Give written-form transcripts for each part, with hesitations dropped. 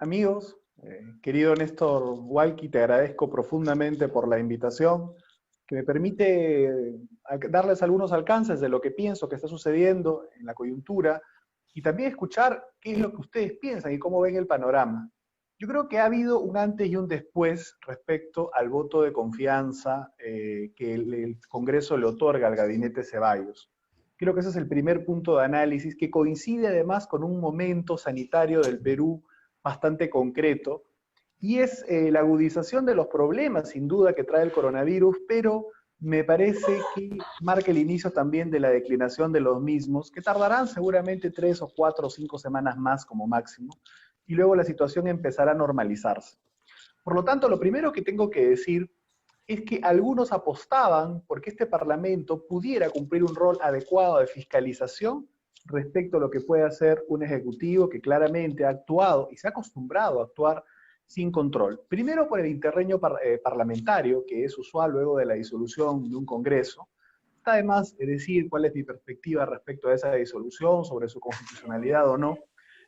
amigos. Querido Néstor Walky, te agradezco profundamente por la invitación, que me permite darles algunos alcances de lo que pienso que está sucediendo en la coyuntura y también escuchar qué es lo que ustedes piensan y cómo ven el panorama. Yo creo que ha habido un antes y un después respecto al voto de confianza que el Congreso le otorga al gabinete Ceballos. Creo que ese es el primer punto de análisis que coincide además con un momento sanitario del Perú bastante concreto, y es la agudización de los problemas, sin duda, que trae el coronavirus, pero me parece que marca el inicio también de la declinación de los mismos, que tardarán seguramente 3 o 4 o 5 semanas más como máximo, y luego la situación empezará a normalizarse. Por lo tanto, lo primero que tengo que decir es que algunos apostaban porque este Parlamento pudiera cumplir un rol adecuado de fiscalización respecto a lo que puede hacer un Ejecutivo que claramente ha actuado y se ha acostumbrado a actuar sin control. Primero por el interreño parlamentario, que es usual luego de la disolución de un Congreso. Está además decir cuál es mi perspectiva respecto a esa disolución, sobre su constitucionalidad o no.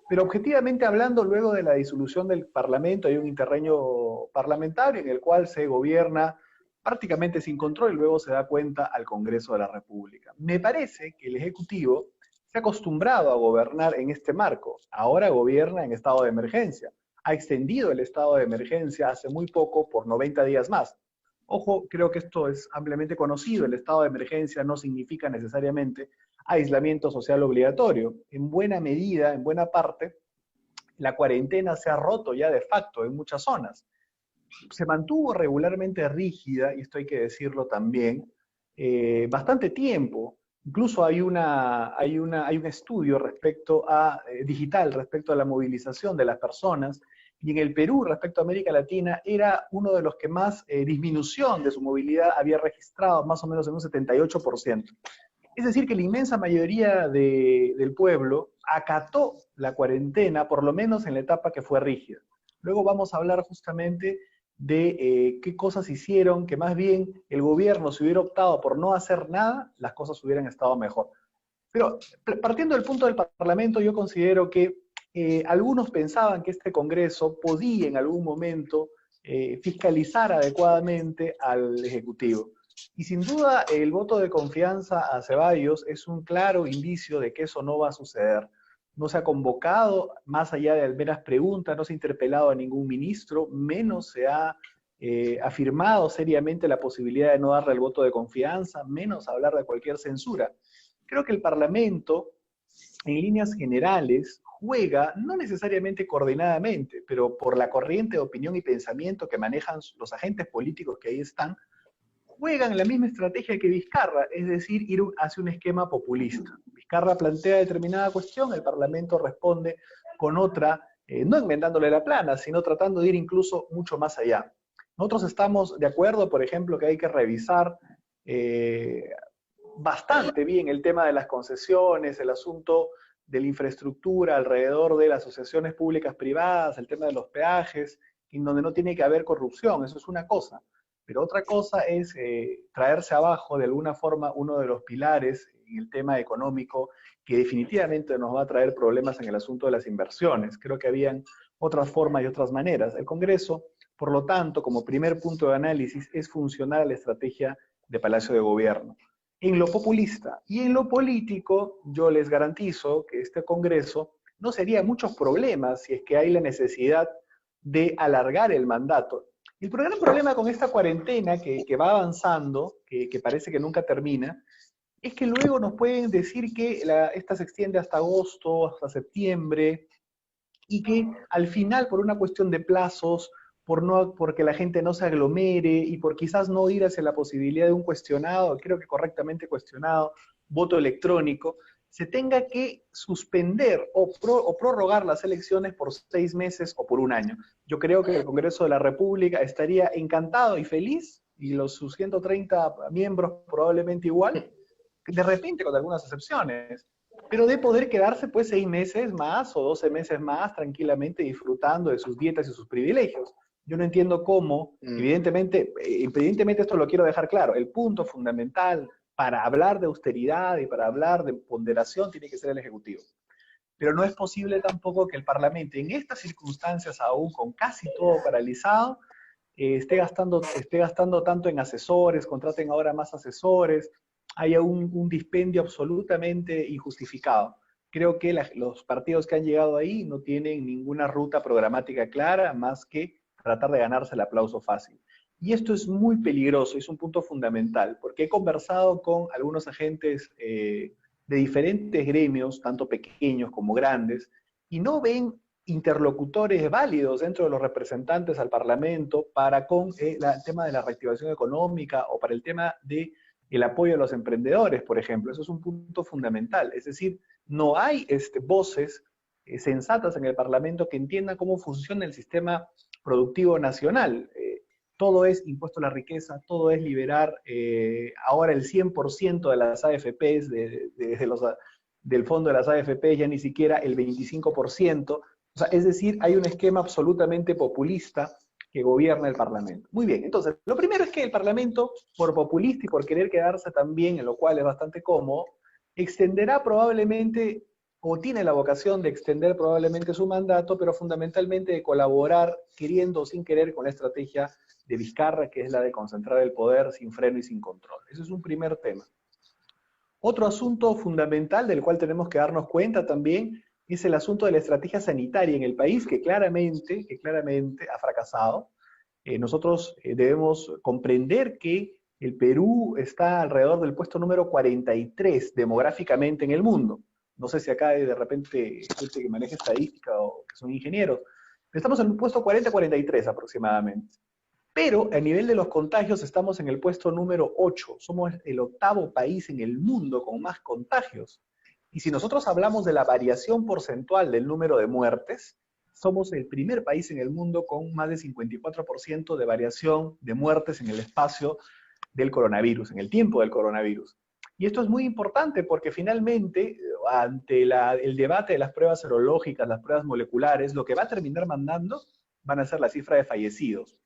Pero objetivamente hablando, luego de la disolución del Parlamento hay un interreño parlamentario en el cual se gobierna prácticamente sin control y luego se da cuenta al Congreso de la República. Me parece que el Ejecutivo se ha acostumbrado a gobernar en este marco. Ahora gobierna en estado de emergencia. Ha extendido el estado de emergencia hace muy poco por 90 días más. Ojo, creo que esto es ampliamente conocido. El estado de emergencia no significa necesariamente aislamiento social obligatorio. En buena medida, en buena parte, la cuarentena se ha roto ya de facto en muchas zonas. Se mantuvo regularmente rígida, y esto hay que decirlo también, bastante tiempo. Incluso hay un estudio respecto a, digital respecto a la movilización de las personas, y en el Perú, respecto a América Latina, era uno de los que más disminución de su movilidad había registrado, más o menos en un 78%. Es decir, que la inmensa mayoría del pueblo acató la cuarentena, por lo menos en la etapa que fue rígida. Luego vamos a hablar justamente de qué cosas hicieron, que más bien el gobierno, si hubiera optado por no hacer nada, las cosas hubieran estado mejor. Pero partiendo del punto del Parlamento, yo considero que algunos pensaban que este Congreso podía en algún momento fiscalizar adecuadamente al Ejecutivo. Y sin duda el voto de confianza a Ceballos es un claro indicio de que eso no va a suceder. No se ha convocado, más allá de meras preguntas, no se ha interpelado a ningún ministro, menos se ha afirmado seriamente la posibilidad de no darle el voto de confianza, menos hablar de cualquier censura. Creo que el Parlamento, en líneas generales, juega, no necesariamente coordinadamente, pero por la corriente de opinión y pensamiento que manejan los agentes políticos que ahí están, juegan la misma estrategia que Vizcarra, es decir, ir hacia un esquema populista. Vizcarra plantea determinada cuestión, el Parlamento responde con otra, no enmendándole la plana, sino tratando de ir incluso mucho más allá. Nosotros estamos de acuerdo, por ejemplo, que hay que revisar bastante bien el tema de las concesiones, el asunto de la infraestructura alrededor de las asociaciones públicas privadas, el tema de los peajes, en donde no tiene que haber corrupción, eso es una cosa. Pero otra cosa es traerse abajo de alguna forma uno de los pilares en el tema económico que definitivamente nos va a traer problemas en el asunto de las inversiones. Creo que habían otras formas y otras maneras. El Congreso, por lo tanto, como primer punto de análisis, es funcional a la estrategia de Palacio de Gobierno. En lo populista y en lo político, yo les garantizo que este Congreso no sería muchos problemas si es que hay la necesidad de alargar el mandato. El gran problema con esta cuarentena que va avanzando, que parece que nunca termina, es que luego nos pueden decir que esta se extiende hasta agosto, hasta septiembre, y que al final, por una cuestión de plazos, porque la gente no se aglomere y por quizás no ir hacia la posibilidad de un cuestionado, creo que correctamente cuestionado, voto electrónico, se tenga que suspender o prorrogar las elecciones por 6 meses o por un año. Yo creo que el Congreso de la República estaría encantado y feliz, y sus 130 miembros probablemente igual, de repente con algunas excepciones, pero de poder quedarse pues 6 meses más o 12 meses más tranquilamente disfrutando de sus dietas y sus privilegios. Yo no entiendo cómo, evidentemente esto lo quiero dejar claro, el punto fundamental para hablar de austeridad y para hablar de ponderación tiene que ser el Ejecutivo. pero no es posible tampoco que el Parlamento, en estas circunstancias aún con casi todo paralizado, esté gastando tanto en asesores, contraten ahora más asesores, haya un dispendio absolutamente injustificado. Creo que los partidos que han llegado ahí no tienen ninguna ruta programática clara más que tratar de ganarse el aplauso fácil. Y esto es muy peligroso, es un punto fundamental, porque he conversado con algunos agentes de diferentes gremios, tanto pequeños como grandes, y no ven interlocutores válidos dentro de los representantes al Parlamento para con el tema de la reactivación económica o para el tema del apoyo a los emprendedores, por ejemplo. Eso es un punto fundamental. Es decir, no hay voces sensatas en el Parlamento que entiendan cómo funciona el sistema productivo nacional. Todo es impuesto a la riqueza, todo es liberar ahora el 100% de las AFPs, del fondo de las AFPs, ya ni siquiera el 25%. O sea, es decir, hay un esquema absolutamente populista que gobierna el Parlamento. Muy bien, entonces, lo primero es que el Parlamento, por populista y por querer quedarse también, en lo cual es bastante cómodo, extenderá probablemente, o tiene la vocación de extender probablemente su mandato, pero fundamentalmente de colaborar, queriendo o sin querer, con la estrategia de Vizcarra, que es la de concentrar el poder sin freno y sin control. Ese es un primer tema. Otro asunto fundamental del cual tenemos que darnos cuenta también es el asunto de la estrategia sanitaria en el país, que claramente ha fracasado. Nosotros debemos comprender que el Perú está alrededor del puesto número 43 demográficamente en el mundo. No sé si acá hay de repente gente que maneja estadística o que son ingenieros, pero estamos en un puesto 40-43 aproximadamente. Pero a nivel de los contagios estamos en el puesto número 8. Somos el octavo país en el mundo con más contagios. Y si nosotros hablamos de la variación porcentual del número de muertes, somos el primer país en el mundo con más de 54% de variación de muertes en el espacio del coronavirus, en el tiempo del coronavirus. Y esto es muy importante porque finalmente, ante el debate de las pruebas serológicas, las pruebas moleculares, lo que va a terminar mandando van a ser la cifra de fallecidos.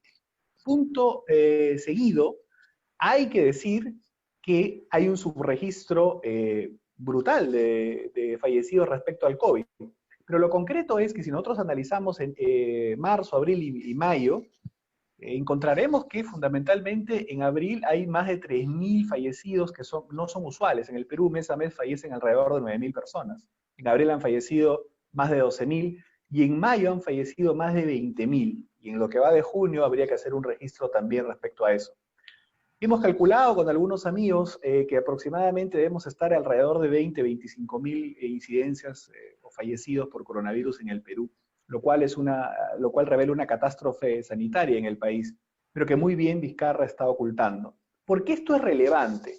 Punto seguido, hay que decir que hay un subregistro brutal de fallecidos respecto al COVID. Pero lo concreto es que si nosotros analizamos en marzo, abril y mayo, encontraremos que fundamentalmente en abril hay más de 3.000 fallecidos que no son usuales. En el Perú mes a mes fallecen alrededor de 9.000 personas. En abril han fallecido más de 12.000 y en mayo han fallecido más de 20.000. Y en lo que va de junio habría que hacer un registro también respecto a eso. Hemos calculado con algunos amigos que aproximadamente debemos estar alrededor de 20-25.000 incidencias o fallecidos por coronavirus en el Perú, lo cual revela una catástrofe sanitaria en el país, pero que muy bien Vizcarra está ocultando. ¿Por qué esto es relevante?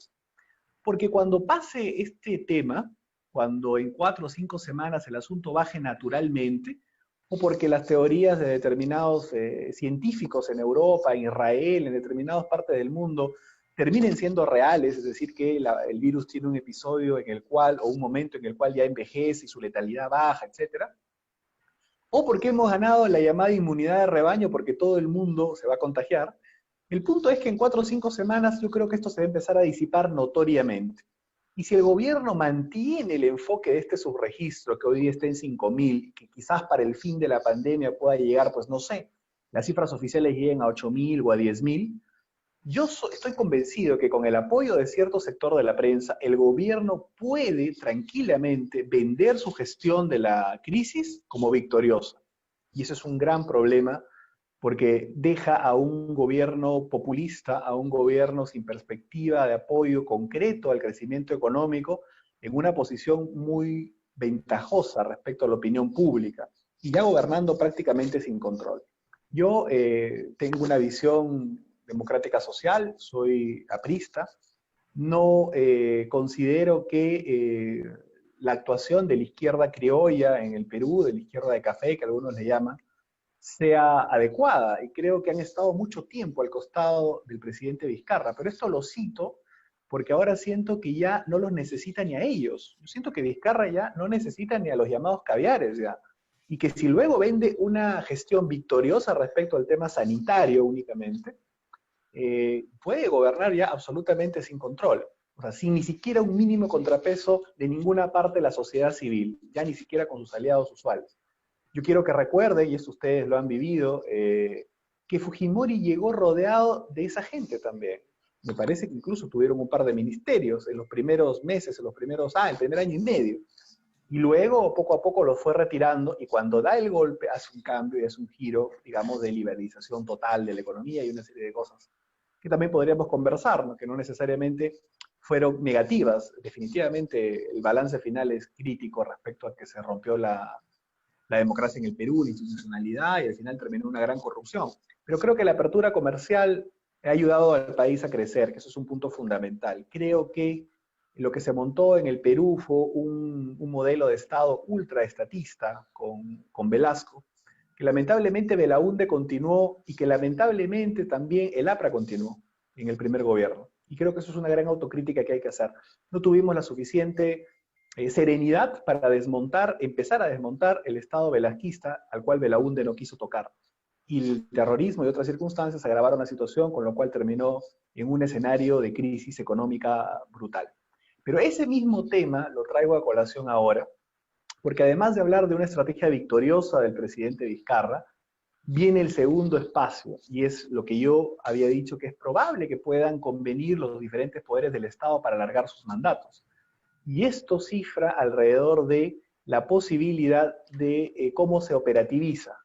Porque cuando pase este tema, cuando en 4 o 5 semanas el asunto baje naturalmente, o porque las teorías de determinados científicos en Europa, en Israel, en determinadas partes del mundo, terminen siendo reales, es decir, que el virus tiene un episodio en el cual, o un momento en el cual ya envejece y su letalidad baja, etc. O porque hemos ganado la llamada inmunidad de rebaño, porque todo el mundo se va a contagiar. El punto es que en 4 o 5 semanas yo creo que esto se va a empezar a disipar notoriamente. Y si el gobierno mantiene el enfoque de este subregistro, que hoy día está en 5.000, que quizás para el fin de la pandemia pueda llegar, pues no sé, las cifras oficiales lleguen a 8.000 o a 10.000, yo estoy convencido que con el apoyo de cierto sector de la prensa, el gobierno puede tranquilamente vender su gestión de la crisis como victoriosa. Y ese es un gran problema porque deja a un gobierno populista, a un gobierno sin perspectiva de apoyo concreto al crecimiento económico, en una posición muy ventajosa respecto a la opinión pública, y ya gobernando prácticamente sin control. Yo tengo una visión democrática social, soy aprista, no considero que la actuación de la izquierda criolla en el Perú, de la izquierda de café, que algunos le llaman, sea adecuada, y creo que han estado mucho tiempo al costado del presidente Vizcarra, pero esto lo cito porque ahora siento que ya no los necesita ni a ellos. Yo siento que Vizcarra ya no necesita ni a los llamados caviares ya, y que si luego vende una gestión victoriosa respecto al tema sanitario únicamente, puede gobernar ya absolutamente sin control. O sea, sin ni siquiera un mínimo contrapeso de ninguna parte de la sociedad civil, ya ni siquiera con sus aliados usuales. Yo quiero que recuerden, y esto ustedes lo han vivido, que Fujimori llegó rodeado de esa gente también. Me parece que incluso tuvieron un par de ministerios en los primeros meses, en los primeros años, el primer año y medio. Y luego, poco a poco, lo fue retirando, y cuando da el golpe, hace un cambio y hace un giro, digamos, de liberalización total de la economía y una serie de cosas que también podríamos conversar, ¿no? Que no necesariamente fueron negativas. Definitivamente el balance final es crítico respecto a que se rompió la democracia en el Perú, la institucionalidad, y al final terminó una gran corrupción. Pero creo que la apertura comercial ha ayudado al país a crecer, que eso es un punto fundamental. Creo que lo que se montó en el Perú fue un modelo de Estado ultraestatista con Velasco, que lamentablemente Belaúnde continuó y que lamentablemente también el APRA continuó en el primer gobierno. Y creo que eso es una gran autocrítica que hay que hacer. No tuvimos la suficiente serenidad para desmontar, empezar a desmontar el Estado velasquista al cual Belaúnde no quiso tocar. Y el terrorismo y otras circunstancias agravaron la situación, con lo cual terminó en un escenario de crisis económica brutal. Pero ese mismo tema lo traigo a colación ahora, porque además de hablar de una estrategia victoriosa del presidente Vizcarra, viene el segundo espacio, y es lo que yo había dicho, que es probable que puedan convenir los diferentes poderes del Estado para alargar sus mandatos. Y esto cifra alrededor de la posibilidad de cómo se operativiza.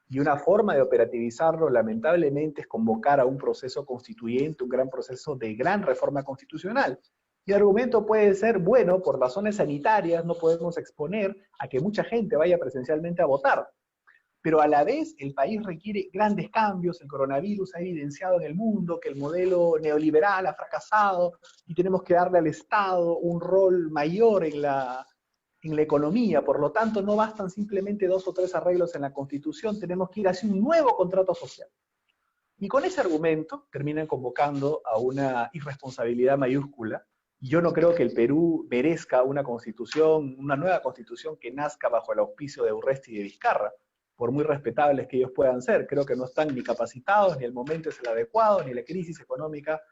Y una forma de operativizarlo, lamentablemente, es convocar a un proceso constituyente, un gran proceso de gran reforma constitucional. Y el argumento puede ser, bueno, por razones sanitarias no podemos exponer a que mucha gente vaya presencialmente a votar. Pero a la vez el país requiere grandes cambios, el coronavirus ha evidenciado en el mundo que el modelo neoliberal ha fracasado y tenemos que darle al Estado un rol mayor en la economía, por lo tanto no bastan simplemente 2 o 3 arreglos en la Constitución, tenemos que ir hacia un nuevo contrato social. Y con ese argumento terminan convocando a una irresponsabilidad mayúscula. Yo no creo que el Perú merezca una constitución, una nueva constitución que nazca bajo el auspicio de Urresti y de Vizcarra, por muy respetables que ellos puedan ser. Creo que no están ni capacitados, ni el momento es el adecuado, ni la crisis económica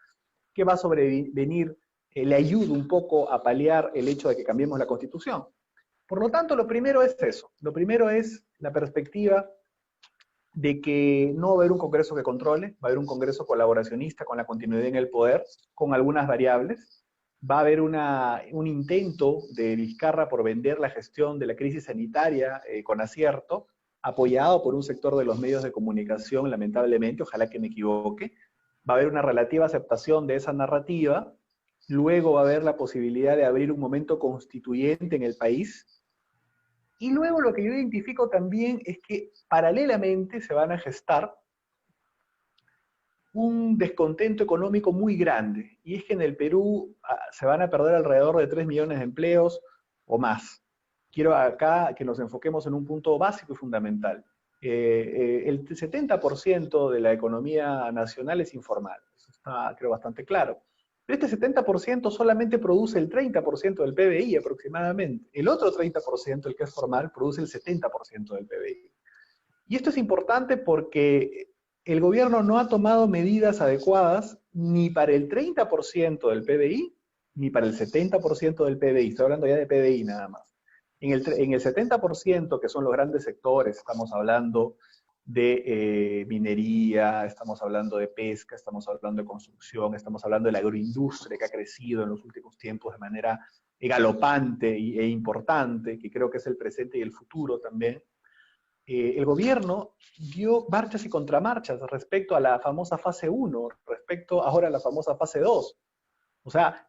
que va a sobrevenir le ayuda un poco a paliar el hecho de que cambiemos la Constitución. Por lo tanto, lo primero es eso. Lo primero es la perspectiva de que no va a haber un Congreso que controle, va a haber un Congreso colaboracionista con la continuidad en el poder, con algunas variables. Va a haber un intento de Vizcarra por vender la gestión de la crisis sanitaria con acierto, apoyado por un sector de los medios de comunicación, lamentablemente, ojalá que me equivoque. Va a haber una relativa aceptación de esa narrativa. Luego va a haber la posibilidad de abrir un momento constituyente en el país. Y luego lo que yo identifico también es que paralelamente se van a gestar un descontento económico muy grande. Y es que en el Perú se van a perder alrededor de 3 millones de empleos o más. Quiero acá que nos enfoquemos en un punto básico y fundamental. El 70% de la economía nacional es informal. Eso está, creo, bastante claro. Pero este 70% solamente produce el 30% del PBI aproximadamente. El otro 30%, el que es formal, produce el 70% del PBI. Y esto es importante porque el gobierno no ha tomado medidas adecuadas ni para el 30% del PBI, ni para el 70% del PBI. Estoy hablando ya de PBI nada más. En el 70%, que son los grandes sectores, estamos hablando de minería, estamos hablando de pesca, estamos hablando de construcción, estamos hablando de la agroindustria que ha crecido en los últimos tiempos de manera galopante e importante, que creo que es el presente y el futuro también. El gobierno dio marchas y contramarchas respecto a la famosa fase 1, respecto ahora a la famosa fase 2. O sea,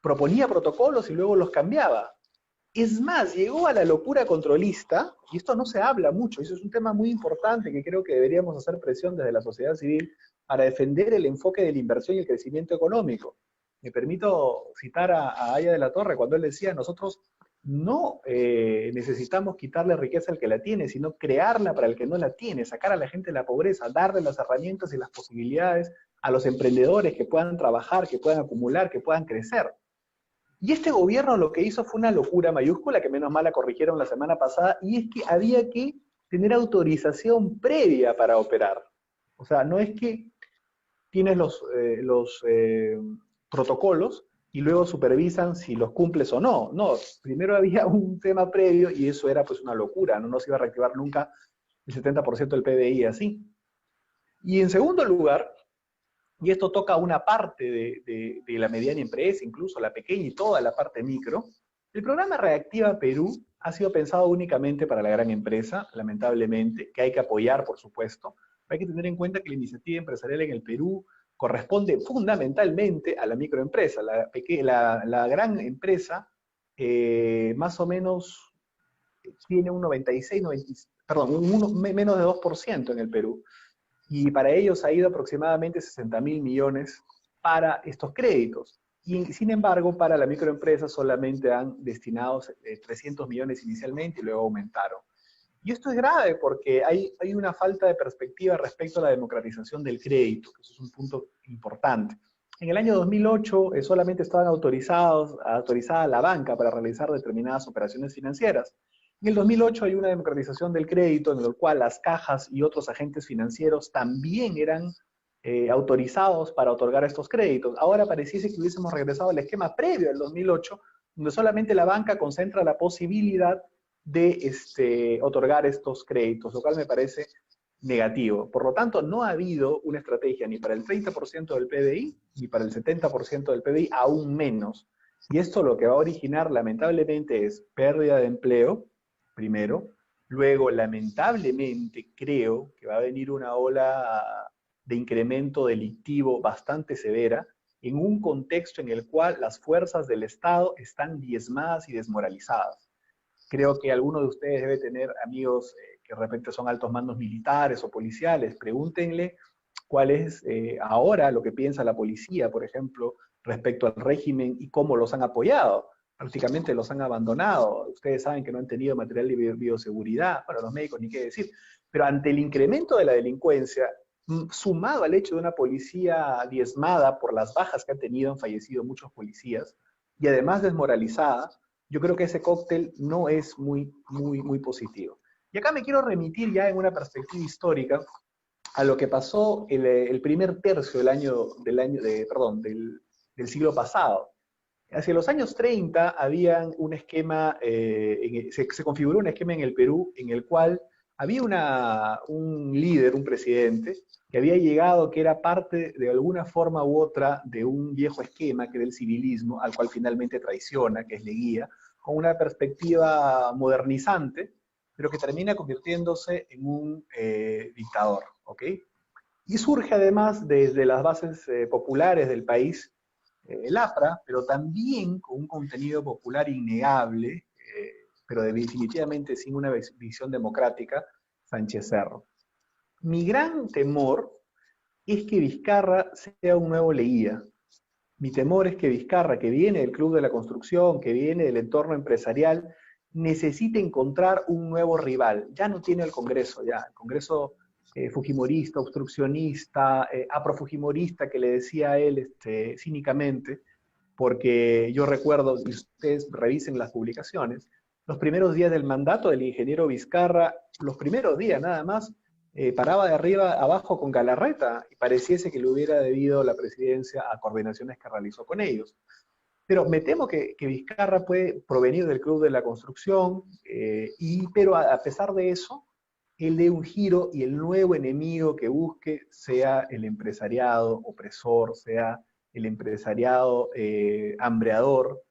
proponía protocolos y luego los cambiaba. Es más, llegó a la locura controlista, y esto no se habla mucho, y eso es un tema muy importante que creo que deberíamos hacer presión desde la sociedad civil para defender el enfoque de la inversión y el crecimiento económico. Me permito citar a Aya de la Torre cuando él decía, nosotros no necesitamos quitarle riqueza al que la tiene, sino crearla para el que no la tiene, sacar a la gente de la pobreza, darle las herramientas y las posibilidades a los emprendedores que puedan trabajar, que puedan acumular, que puedan crecer. Y este gobierno lo que hizo fue una locura mayúscula, que menos mal la corrigieron la semana pasada, y es que había que tener autorización previa para operar. O sea, no es que tienes los protocolos, y luego supervisan si los cumples o no. No, primero había un tema previo y eso era pues una locura, no se iba a reactivar nunca el 70% del PBI así. Y en segundo lugar, y esto toca una parte de la mediana empresa, incluso la pequeña y toda la parte micro, el programa Reactiva Perú ha sido pensado únicamente para la gran empresa, lamentablemente, que hay que apoyar, por supuesto. Pero hay que tener en cuenta que la iniciativa empresarial en el Perú corresponde fundamentalmente a la microempresa. La gran empresa más o menos tiene un 96, 90, perdón, menos de 2% en el Perú y para ellos ha ido aproximadamente 60.000 millones para estos créditos. Y sin embargo, para la microempresa solamente han destinado 300 millones inicialmente y luego aumentaron. Y esto es grave porque hay una falta de perspectiva respecto a la democratización del crédito, que eso es un punto importante. En el año 2008 solamente estaban autorizada la banca para realizar determinadas operaciones financieras. En el 2008 hay una democratización del crédito en el cual las cajas y otros agentes financieros también eran autorizados para otorgar estos créditos. Ahora pareciese que hubiésemos regresado al esquema previo al 2008, donde solamente la banca concentra la posibilidad de otorgar estos créditos, lo cual me parece negativo. Por lo tanto, no ha habido una estrategia ni para el 30% del PBI, ni para el 70% del PBI, aún menos. Y esto lo que va a originar, lamentablemente, es pérdida de empleo, primero. Luego, lamentablemente, creo que va a venir una ola de incremento delictivo bastante severa en un contexto en el cual las fuerzas del Estado están diezmadas y desmoralizadas. Creo que alguno de ustedes debe tener amigos que de repente son altos mandos militares o policiales. Pregúntenle cuál es ahora lo que piensa la policía, por ejemplo, respecto al régimen y cómo los han apoyado. Prácticamente los han abandonado. Ustedes saben que no han tenido material de bioseguridad. Bueno, los médicos ni qué decir. Pero ante el incremento de la delincuencia, sumado al hecho de una policía diezmada por las bajas que han tenido, han fallecido muchos policías, y además desmoralizada, yo creo que ese cóctel no es muy positivo. Y acá me quiero remitir ya en una perspectiva histórica a lo que pasó el primer tercio del siglo pasado. Hacia los años 30 había un esquema, se configuró un esquema en el Perú en el cual había un líder, un presidente, que había llegado, que era parte de alguna forma u otra de un viejo esquema, que era el civilismo, al cual finalmente traiciona, que es Leguía, con una perspectiva modernizante, pero que termina convirtiéndose en un dictador, ¿ok? Y surge además desde las bases populares del país el APRA, pero también con un contenido popular innegable, pero definitivamente sin una visión democrática, Sánchez Cerro. Mi gran temor es que Vizcarra sea un nuevo Leguía. Mi temor es que Vizcarra, que viene del Club de la Construcción, que viene del entorno empresarial, necesite encontrar un nuevo rival. Ya no tiene el Congreso, ya. El Congreso fujimorista, obstruccionista, aprofujimorista, que le decía a él cínicamente, porque yo recuerdo, y ustedes revisen las publicaciones, los primeros días del mandato del ingeniero Vizcarra, los primeros días nada más, paraba de arriba abajo con Galarreta y pareciese que le hubiera debido la presidencia a coordinaciones que realizó con ellos. Pero me temo que Vizcarra puede provenir del Club de la Construcción, pero a pesar de eso, él dé un giro y el nuevo enemigo que busque sea el empresariado opresor, sea el empresariado hambreador,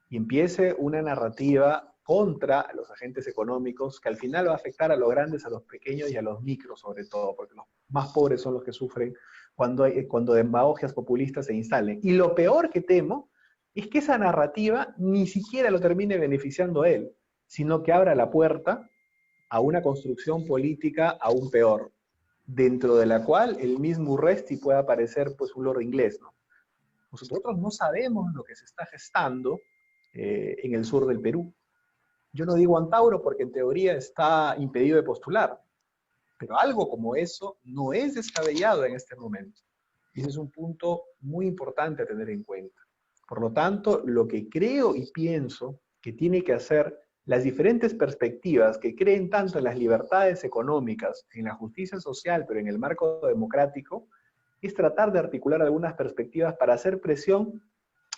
y empiece una narrativa contra los agentes económicos que al final va a afectar a los grandes, a los pequeños y a los micros sobre todo, porque los más pobres son los que sufren cuando demagogias populistas se instalen. Y lo peor que temo es que esa narrativa ni siquiera lo termine beneficiando a él, sino que abra la puerta a una construcción política aún peor, dentro de la cual el mismo Urresti pueda aparecer pues un loro inglés, ¿no? Nosotros no sabemos lo que se está gestando en el sur del Perú. Yo no digo Antauro porque en teoría está impedido de postular, pero algo como eso no es descabellado en este momento. Y ese es un punto muy importante a tener en cuenta. Por lo tanto, lo que creo y pienso que tiene que hacer las diferentes perspectivas que creen tanto en las libertades económicas, en la justicia social, pero en el marco democrático, es tratar de articular algunas perspectivas para hacer presión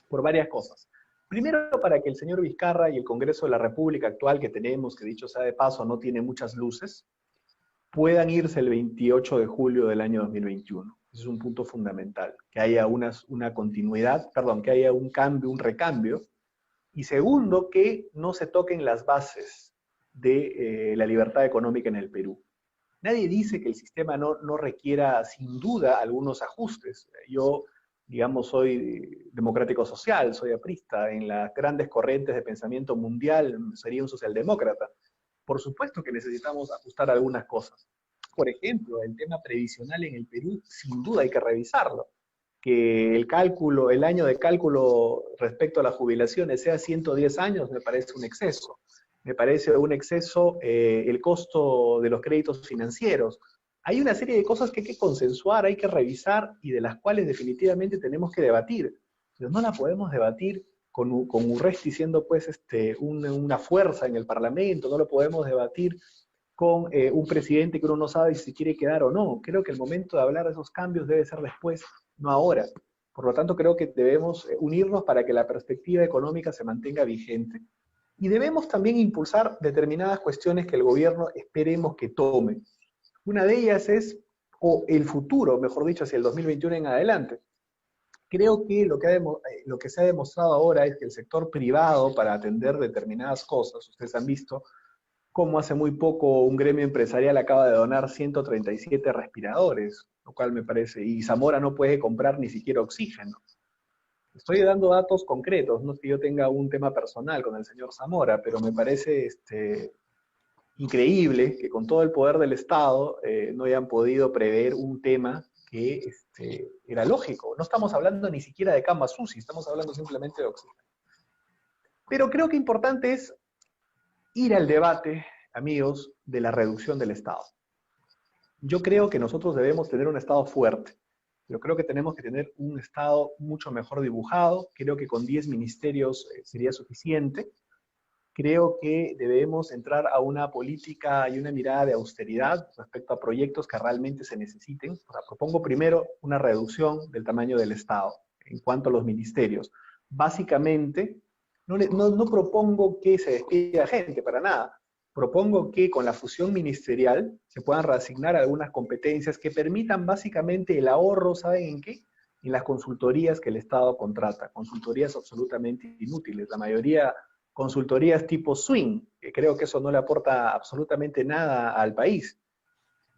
por varias cosas. Primero, para que el señor Vizcarra y el Congreso de la República actual que tenemos, que dicho sea de paso, no tiene muchas luces, puedan irse el 28 de julio del año 2021. Ese es un punto fundamental, que haya una continuidad, perdón, que haya un cambio, un recambio. Y segundo, que no se toquen las bases de la libertad económica en el Perú. Nadie dice que el sistema no requiera, sin duda, algunos ajustes. Yo, digamos, soy democrático social, soy aprista. En las grandes corrientes de pensamiento mundial sería un socialdemócrata. Por supuesto que necesitamos ajustar algunas cosas. Por ejemplo, el tema previsional en el Perú, sin duda hay que revisarlo. Que el cálculo, el año de cálculo respecto a las jubilaciones sea 110 años, me parece un exceso. Me parece un exceso el costo de los créditos financieros. Hay una serie de cosas que hay que consensuar, hay que revisar y de las cuales definitivamente tenemos que debatir. Pero no la podemos debatir con Urresti siendo pues una fuerza en el Parlamento, no lo podemos debatir con un presidente que uno no sabe si se quiere quedar o no. Creo que el momento de hablar de esos cambios debe ser después, no ahora. Por lo tanto, creo que debemos unirnos para que la perspectiva económica se mantenga vigente. Y debemos también impulsar determinadas cuestiones que el gobierno esperemos que tome. Una de ellas es, o el futuro, mejor dicho, hacia el 2021 en adelante. Creo que lo que se ha demostrado ahora es que el sector privado, para atender determinadas cosas, ustedes han visto cómo hace muy poco un gremio empresarial acaba de donar 137 respiradores, lo cual me parece, y Zamora no puede comprar ni siquiera oxígeno. Estoy dando datos concretos, no es que yo tenga un tema personal con el señor Zamora, pero me parece increíble que con todo el poder del Estado no hayan podido prever un tema que era lógico. No estamos hablando ni siquiera de camas UCI, estamos hablando simplemente de oxígeno. Pero creo que importante es ir al debate, amigos, de la reducción del Estado. Yo creo que nosotros debemos tener un Estado fuerte. Yo creo que tenemos que tener un Estado mucho mejor dibujado. Creo que con 10 ministerios sería suficiente. Creo que debemos entrar a una política y una mirada de austeridad respecto a proyectos que realmente se necesiten. O sea, propongo primero una reducción del tamaño del Estado en cuanto a los ministerios. Básicamente, no propongo que se despida gente, para nada. Propongo que con la fusión ministerial se puedan reasignar algunas competencias que permitan básicamente el ahorro, ¿saben en qué? En las consultorías que el Estado contrata, consultorías absolutamente inútiles. La mayoría consultorías tipo swing, que creo que eso no le aporta absolutamente nada al país.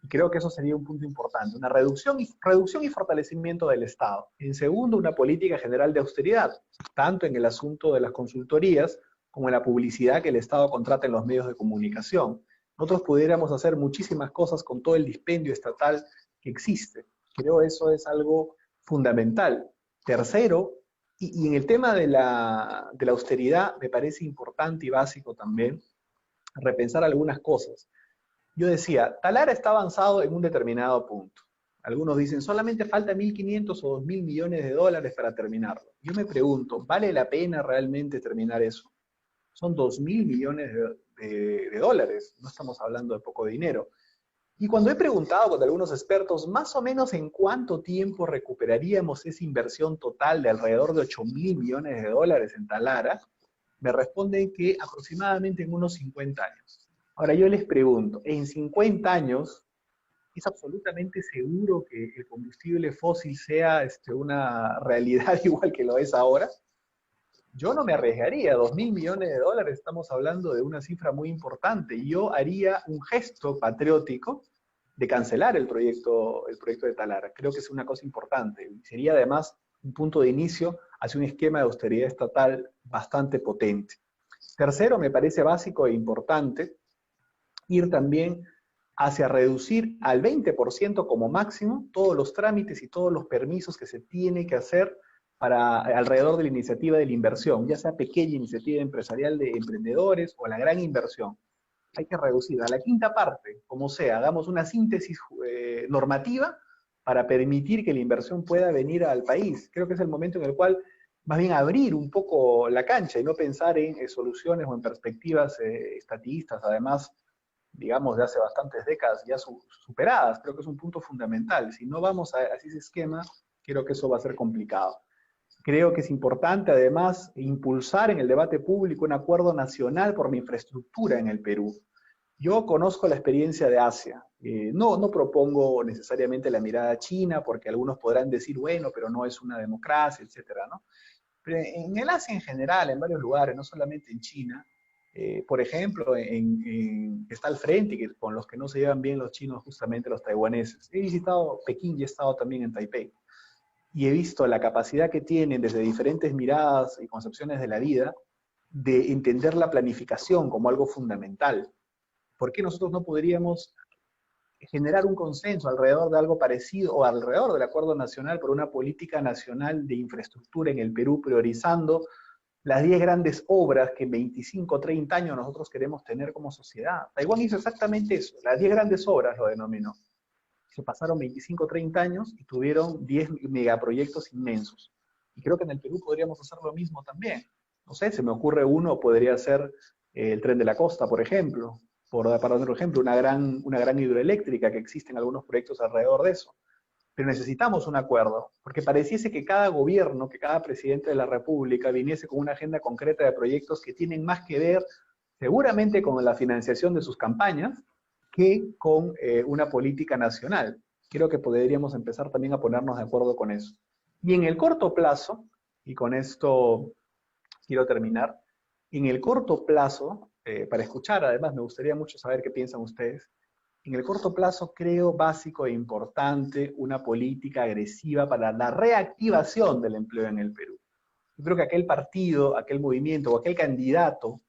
Y creo que eso sería un punto importante, una reducción y fortalecimiento del Estado. En segundo, una política general de austeridad, tanto en el asunto de las consultorías como en la publicidad que el Estado contrata en los medios de comunicación. Nosotros pudiéramos hacer muchísimas cosas con todo el dispendio estatal que existe. Creo eso es algo fundamental. Tercero, y en el tema de la austeridad me parece importante y básico también repensar algunas cosas. Yo decía, Talara está avanzado en un determinado punto. Algunos dicen, solamente falta 1.500 o 2.000 millones de dólares para terminarlo. Yo me pregunto, ¿vale la pena realmente terminar eso? Son 2.000 millones de dólares, no estamos hablando de poco dinero. Y cuando he preguntado con algunos expertos más o menos en cuánto tiempo recuperaríamos esa inversión total de alrededor de 8.000 millones de dólares en Talara, me responden que aproximadamente en unos 50 años. Ahora yo les pregunto, ¿en 50 años es absolutamente seguro que el combustible fósil sea una realidad igual que lo es ahora? Yo no me arriesgaría, 2.000 millones de dólares, estamos hablando de una cifra muy importante. Yo haría un gesto patriótico de cancelar el proyecto de Talara. Creo que es una cosa importante. Sería además un punto de inicio hacia un esquema de austeridad estatal bastante potente. Tercero, me parece básico e importante ir también hacia reducir al 20% como máximo todos los trámites y todos los permisos que se tiene que hacer para alrededor de la iniciativa de la inversión, ya sea pequeña iniciativa empresarial de emprendedores o la gran inversión. Hay que reducir a la quinta parte, como sea, hagamos una síntesis normativa para permitir que la inversión pueda venir al país. Creo que es el momento en el cual más bien abrir un poco la cancha y no pensar en soluciones o en perspectivas estatistas, además, digamos, de hace bastantes décadas ya superadas. Creo que es un punto fundamental. Si no vamos a ese esquema, creo que eso va a ser complicado. Creo que es importante, además, impulsar en el debate público un acuerdo nacional por la infraestructura en el Perú. Yo conozco la experiencia de Asia. No propongo necesariamente la mirada china, porque algunos podrán decir, bueno, pero no es una democracia, etcétera, ¿no? Pero en el Asia en general, en varios lugares, no solamente en China, por ejemplo, que está al frente, que, con los que no se llevan bien los chinos, justamente los taiwaneses. He visitado Pekín y he estado también en Taipei. Y he visto la capacidad que tienen desde diferentes miradas y concepciones de la vida de entender la planificación como algo fundamental. ¿Por qué nosotros no podríamos generar un consenso alrededor de algo parecido o alrededor del acuerdo nacional por una política nacional de infraestructura en el Perú, priorizando las 10 grandes obras que en 25 o 30 años nosotros queremos tener como sociedad? Taiwán hizo exactamente eso, las 10 grandes obras lo denominó. Se pasaron 25 o 30 años y tuvieron 10 megaproyectos inmensos. Y creo que en el Perú podríamos hacer lo mismo también. No sé, se me ocurre uno, podría ser el Tren de la Costa, por ejemplo, para otro ejemplo, una gran hidroeléctrica, que existen algunos proyectos alrededor de eso. Pero necesitamos un acuerdo, porque pareciese que cada gobierno, que cada presidente de la República viniese con una agenda concreta de proyectos que tienen más que ver seguramente con la financiación de sus campañas que con una política nacional. Creo que podríamos empezar también a ponernos de acuerdo con eso. Y en el corto plazo, y con esto quiero terminar, en el corto plazo, para escuchar además, me gustaría mucho saber qué piensan ustedes. En el corto plazo creo básico e importante una política agresiva para la reactivación del empleo en el Perú. Yo creo que aquel partido, aquel movimiento o aquel candidato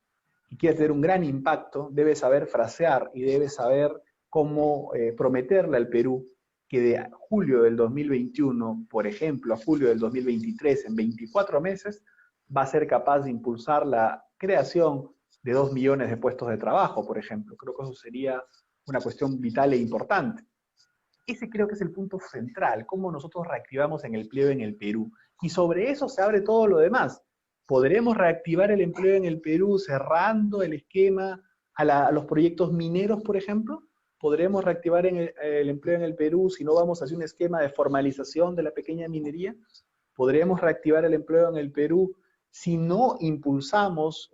que quiere tener un gran impacto debe saber frasear y debe saber cómo prometerle al Perú que de julio del 2021, por ejemplo, a julio del 2023, en 24 meses, va a ser capaz de impulsar la creación de 2 millones de puestos de trabajo, por ejemplo. Creo que eso sería una cuestión vital e importante. Ese creo que es el punto central, cómo nosotros reactivamos en el empleo en el Perú. Y sobre eso se abre todo lo demás. ¿Podremos reactivar el empleo en el Perú cerrando el esquema a los proyectos mineros, por ejemplo? ¿Podremos reactivar el empleo en el Perú si no vamos hacia un esquema de formalización de la pequeña minería? ¿Podremos reactivar el empleo en el Perú si no impulsamos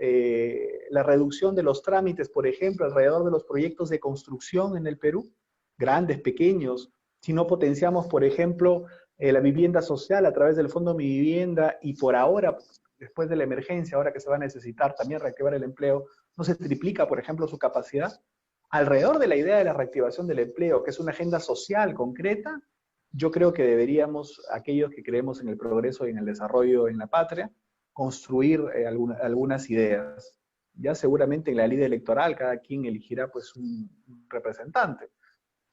la reducción de los trámites, por ejemplo, alrededor de los proyectos de construcción en el Perú? Grandes, pequeños, si no potenciamos, por ejemplo, la vivienda social a través del Fondo Mi Vivienda y por ahora, después de la emergencia, ahora que se va a necesitar también reactivar el empleo, no se triplica, por ejemplo, su capacidad. Alrededor de la idea de la reactivación del empleo, que es una agenda social concreta, yo creo que deberíamos, aquellos que creemos en el progreso y en el desarrollo en la patria, construir algunas ideas. Ya seguramente en la ley electoral cada quien elegirá pues un representante,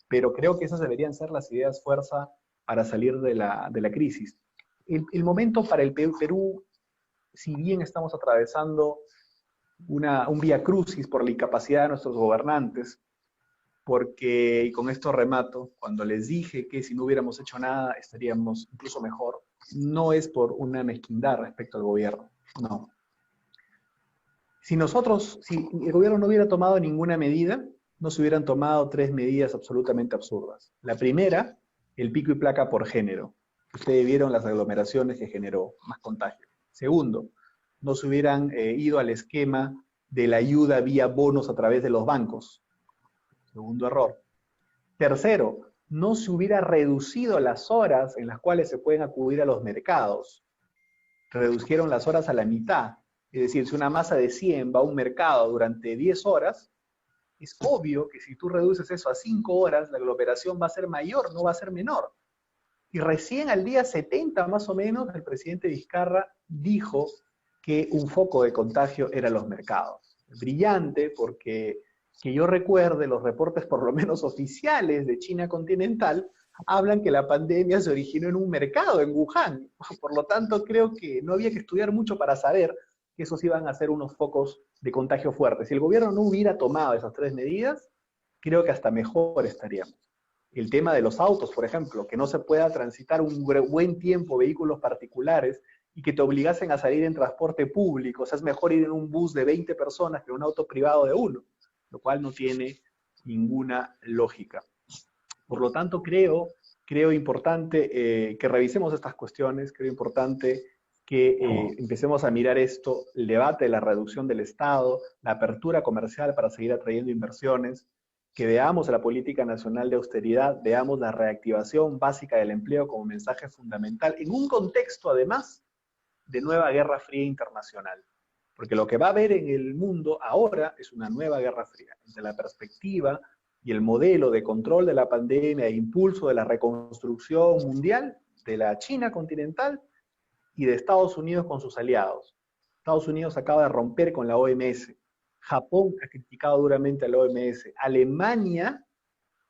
pero creo que esas deberían ser las ideas fuerza para salir de la crisis. El momento para el Perú, si bien estamos atravesando un vía crucis por la incapacidad de nuestros gobernantes, porque, y con esto remato, cuando les dije que si no hubiéramos hecho nada estaríamos incluso mejor, no es por una mezquindad respecto al gobierno, no. Si el gobierno no hubiera tomado ninguna medida, no se hubieran tomado 3 medidas absolutamente absurdas. La primera, el pico y placa por género. Ustedes vieron las aglomeraciones que generó, más contagio. Segundo, no se hubieran ido al esquema de la ayuda vía bonos a través de los bancos. Segundo error. Tercero, no se hubiera reducido las horas en las cuales se pueden acudir a los mercados. Redujeron las horas a la mitad. Es decir, si una masa de 100 va a un mercado durante 10 horas, es obvio que si tú reduces eso a 5 horas, la aglomeración va a ser mayor, no va a ser menor. Y recién al día 70 más o menos, el presidente Vizcarra dijo que un foco de contagio eran los mercados. Brillante, porque que yo recuerde, los reportes por lo menos oficiales de China continental hablan que la pandemia se originó en un mercado, en Wuhan. Por lo tanto, creo que no había que estudiar mucho para saber que esos iban a ser unos focos de contagio fuertes. Si el gobierno no hubiera tomado esas 3 medidas, creo que hasta mejor estaríamos. El tema de los autos, por ejemplo, que no se pueda transitar un buen tiempo vehículos particulares y que te obligasen a salir en transporte público. O sea, es mejor ir en un bus de 20 personas que en un auto privado de uno, lo cual no tiene ninguna lógica. Por lo tanto, creo importante que revisemos estas cuestiones, creo importante que empecemos a mirar esto, el debate de la reducción del Estado, la apertura comercial para seguir atrayendo inversiones, que veamos la política nacional de austeridad, veamos la reactivación básica del empleo como mensaje fundamental, en un contexto además de nueva guerra fría internacional. Porque lo que va a haber en el mundo ahora es una nueva guerra fría, desde la perspectiva y el modelo de control de la pandemia e impulso de la reconstrucción mundial de la China continental y de Estados Unidos con sus aliados. Estados Unidos acaba de romper con la OMS. Japón ha criticado duramente a la OMS. Alemania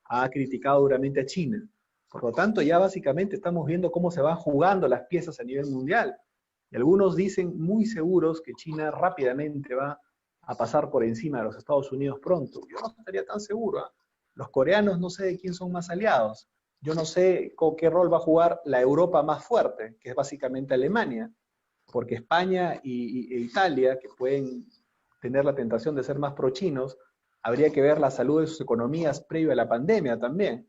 ha criticado duramente a China. Por lo tanto, ya básicamente estamos viendo cómo se van jugando las piezas a nivel mundial. Y algunos dicen muy seguros que China rápidamente va a pasar por encima de los Estados Unidos pronto. Yo no estaría tan seguro. ¿Eh? Los coreanos no sé de quién son más aliados. Yo no sé con qué rol va a jugar la Europa más fuerte, que es básicamente Alemania, porque España e Italia, que pueden tener la tentación de ser más pro-chinos, habría que ver la salud de sus economías previo a la pandemia también.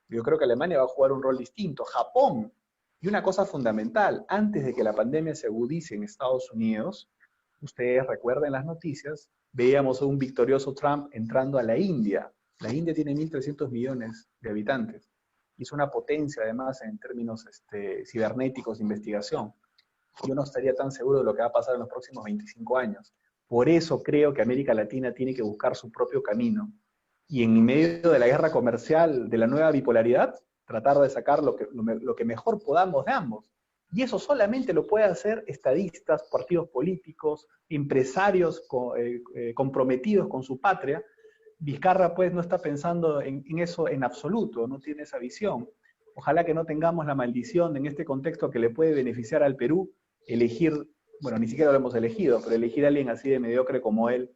Yo creo que Alemania va a jugar un rol distinto. Japón. Y una cosa fundamental, antes de que la pandemia se agudice en Estados Unidos, ustedes recuerden las noticias, veíamos a un victorioso Trump entrando a la India. La India tiene 1.300 millones de habitantes. Y es una potencia además en términos cibernéticos de investigación. Yo no estaría tan seguro de lo que va a pasar en los próximos 25 años. Por eso creo que América Latina tiene que buscar su propio camino. Y en medio de la guerra comercial, de la nueva bipolaridad, tratar de sacar lo que mejor podamos de ambos. Y eso solamente lo pueden hacer estadistas, partidos políticos, empresarios comprometidos con su patria. Vizcarra pues no está pensando en eso en absoluto, no tiene esa visión. Ojalá que no tengamos la maldición en este contexto que le puede beneficiar al Perú elegir, bueno, ni siquiera lo hemos elegido, pero elegir a alguien así de mediocre como él,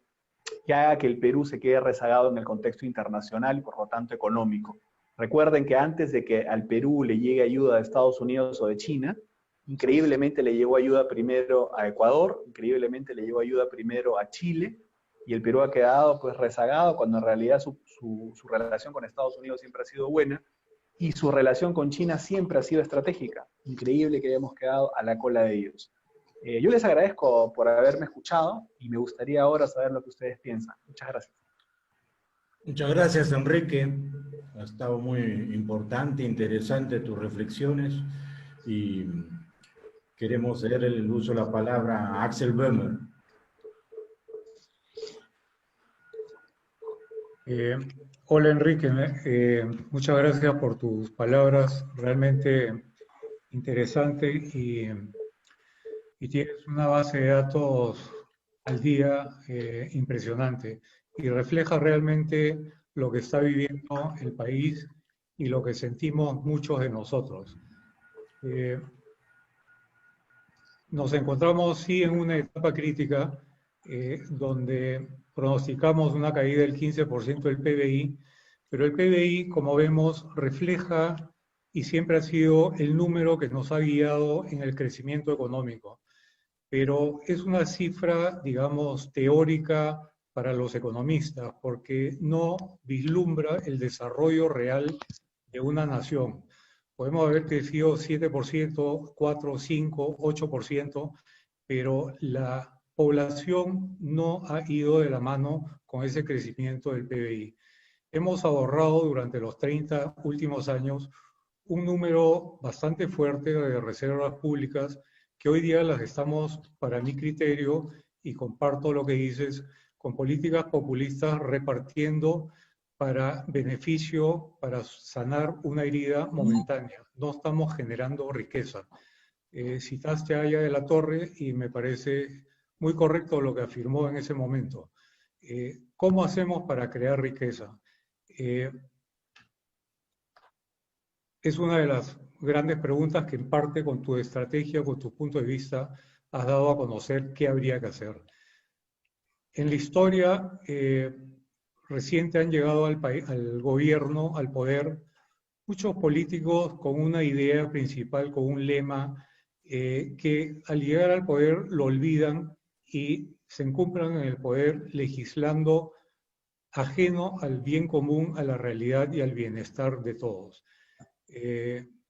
que haga que el Perú se quede rezagado en el contexto internacional y por lo tanto económico. Recuerden que antes de que al Perú le llegue ayuda de Estados Unidos o de China, increíblemente le llegó ayuda primero a Ecuador, increíblemente le llegó ayuda primero a Chile, y el Perú ha quedado pues rezagado cuando en realidad su relación con Estados Unidos siempre ha sido buena, y su relación con China siempre ha sido estratégica. Increíble que hayamos quedado a la cola de ellos. Yo les agradezco por haberme escuchado y me gustaría ahora saber lo que ustedes piensan. Muchas gracias. Muchas gracias, Enrique. Ha estado muy importante, interesante tus reflexiones y queremos dar el uso de la palabra a Axel Böhmer. Hola Enrique, muchas gracias por tus palabras, realmente interesante y tienes una base de datos al día impresionante y refleja realmente lo que está viviendo el país y lo que sentimos muchos de nosotros. Nos encontramos sí en una etapa crítica donde pronosticamos una caída del 15% del PBI, pero el PBI, como vemos, refleja y siempre ha sido el número que nos ha guiado en el crecimiento económico. Pero es una cifra, digamos, teórica para los economistas, porque no vislumbra el desarrollo real de una nación. Podemos haber crecido 7%, 4, 5, 8%, pero la población no ha ido de la mano con ese crecimiento del PBI. Hemos ahorrado durante los 30 últimos años un número bastante fuerte de reservas públicas que hoy día las estamos, para mi criterio, y comparto lo que dices, con políticas populistas repartiendo para beneficio, para sanar una herida momentánea. No estamos generando riqueza. Citaste a Aya de la Torre y me parece muy correcto lo que afirmó en ese momento. ¿Cómo hacemos para crear riqueza? Es una de las grandes preguntas que en parte con tu estrategia, con tu punto de vista, has dado a conocer qué habría que hacer. En la historia reciente han llegado al gobierno, al poder, muchos políticos con una idea principal, con un lema, que al llegar al poder lo olvidan y se encuentran en el poder legislando ajeno al bien común, a la realidad y al bienestar de todos.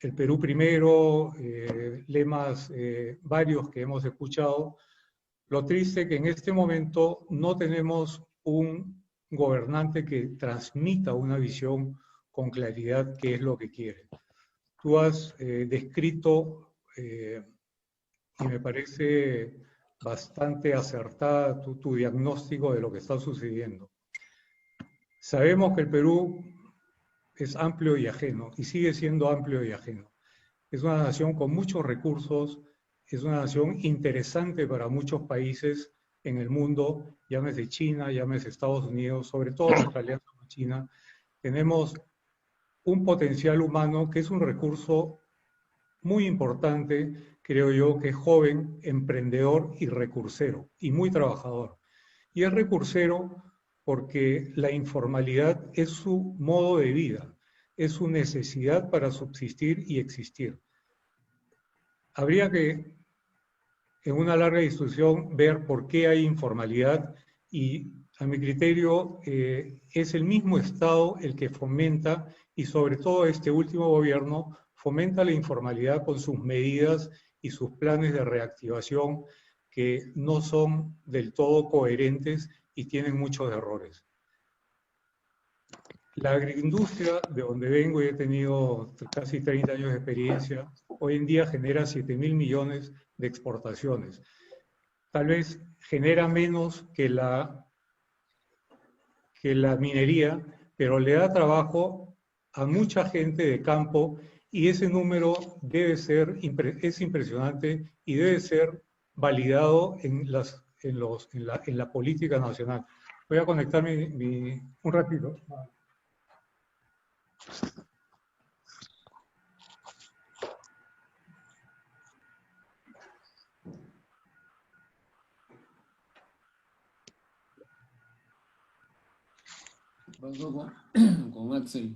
el Perú primero, lemas varios que hemos escuchado. Lo triste es que en este momento no tenemos un gobernante que transmita una visión con claridad qué es lo que quiere. Tú has descrito, y me parece bastante acertada tu diagnóstico de lo que está sucediendo. Sabemos que el Perú es amplio y ajeno, y sigue siendo amplio y ajeno. Es una nación con muchos recursos, es una nación interesante para muchos países en el mundo, llámese China, llámese Estados Unidos, sobre todo nuestra alianza con China. Tenemos un potencial humano que es un recurso muy importante, creo yo, que es joven, emprendedor y recursero, y muy trabajador. Y es recursero porque la informalidad es su modo de vida, es su necesidad para subsistir y existir. Habría que, en una larga discusión, ver por qué hay informalidad y, a mi criterio, es el mismo Estado el que fomenta, y sobre todo este último gobierno, fomenta la informalidad con sus medidas y sus planes de reactivación que no son del todo coherentes y tienen muchos errores. La agroindustria, de donde vengo y he tenido casi 30 años de experiencia, hoy en día genera 7.000 millones de exportaciones. Tal vez genera menos que la minería, pero le da trabajo a mucha gente de campo y ese número es impresionante y debe ser validado en la política nacional. Voy a conectar un ratito. Con Axel.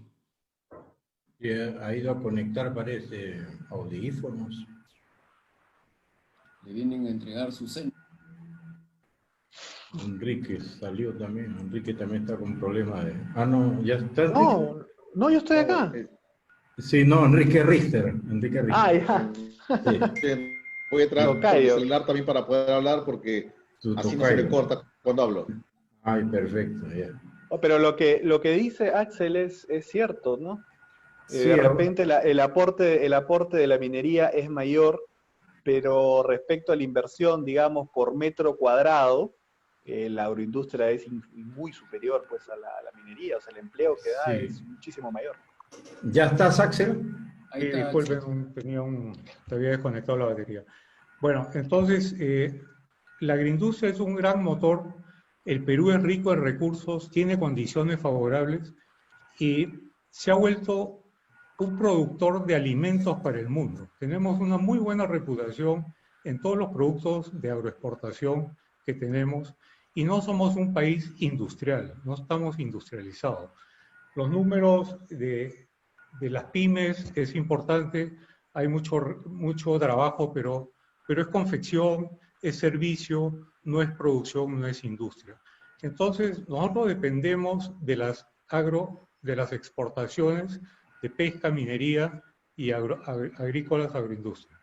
Y ha ido a conectar, parece, audífonos. Le vienen a entregar su cena. Enrique salió también. Enrique también está con problemas de... Ah, no, ya está. No, no, yo estoy acá. Sí, no, Enrique Richter. Enrique Richter. Ah, ya. Sí. Voy a traer mi celular también para poder hablar porque así no se me corta cuando hablo. Ay, perfecto, ya. Oh, pero lo que dice Axel es cierto, ¿no? Sí, de repente el aporte de la minería es mayor, pero respecto a la inversión, digamos, por metro cuadrado, la agroindustria es muy superior pues, a la minería, o sea, el empleo que da es muchísimo mayor. ¿Ya estás, Axel? Ahí está, disculpen, te había desconectado la batería. Bueno, entonces, la agroindustria es un gran motor. El Perú es rico en recursos, tiene condiciones favorables y se ha vuelto un productor de alimentos para el mundo. Tenemos una muy buena reputación en todos los productos de agroexportación que tenemos y no somos un país industrial, no estamos industrializados. Los números de las pymes es importante, hay mucho trabajo, pero es confección, es servicio, no es producción, no es industria. Entonces, nosotros dependemos de las exportaciones de pesca, minería y agrícolas, agroindustria.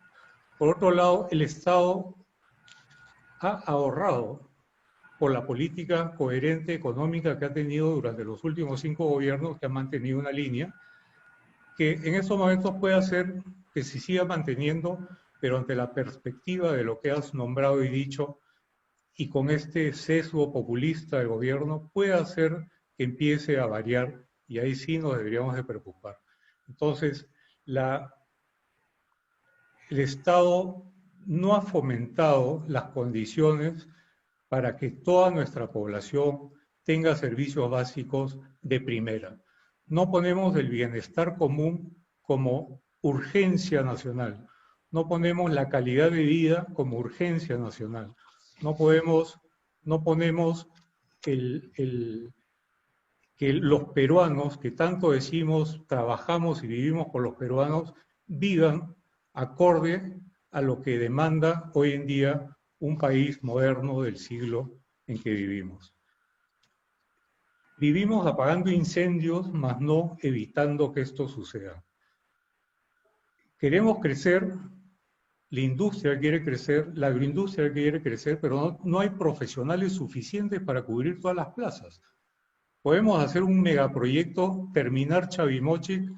Por otro lado, el Estado ha ahorrado por la política coherente económica que ha tenido durante los últimos 5 gobiernos, que han mantenido una línea, que en estos momentos puede hacer que se siga manteniendo, pero ante la perspectiva de lo que has nombrado y dicho, y con este sesgo populista del gobierno, puede hacer que empiece a variar, y ahí sí nos deberíamos de preocupar. Entonces, el Estado no ha fomentado las condiciones para que toda nuestra población tenga servicios básicos de primera. No ponemos el bienestar común como urgencia nacional. No ponemos la calidad de vida como urgencia nacional. No ponemos que los peruanos, que tanto decimos, trabajamos y vivimos por los peruanos, vivan acorde a lo que demanda hoy en día un país moderno del siglo en que vivimos. Vivimos apagando incendios, mas no evitando que esto suceda. queremos crecer, la industria quiere crecer, la agroindustria quiere crecer, pero no hay profesionales suficientes para cubrir todas las plazas. Podemos hacer un megaproyecto, terminar Chavimochic,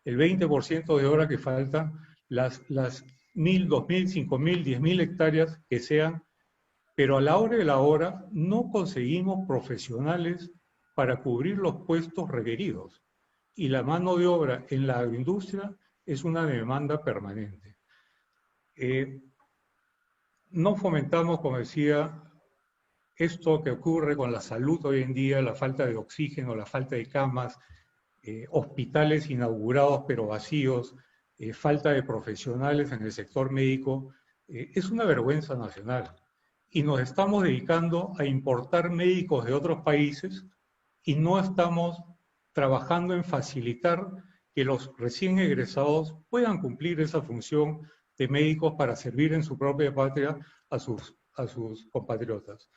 el 20% de hora que falta, las 1.000, 2.000, 5.000, 10.000 hectáreas que sean, pero a la hora de la hora no conseguimos profesionales para cubrir los puestos requeridos. Y la mano de obra en la agroindustria es una demanda permanente. No fomentamos, como decía, esto que ocurre con la salud hoy en día, la falta de oxígeno, la falta de camas, hospitales inaugurados pero vacíos, falta de profesionales en el sector médico, es una vergüenza nacional. Y nos estamos dedicando a importar médicos de otros países y no estamos trabajando en facilitar que los recién egresados puedan cumplir esa función de médicos para servir en su propia patria a sus compatriotas.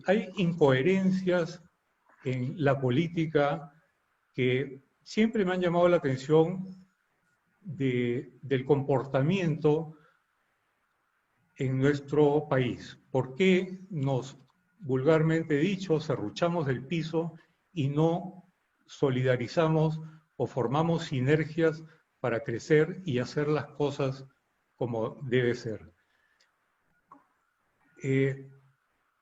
Hay incoherencias en la política que siempre me han llamado la atención del comportamiento en nuestro país. ¿Por qué nos, vulgarmente dicho, serruchamos del piso y no solidarizamos o formamos sinergias para crecer y hacer las cosas como debe ser?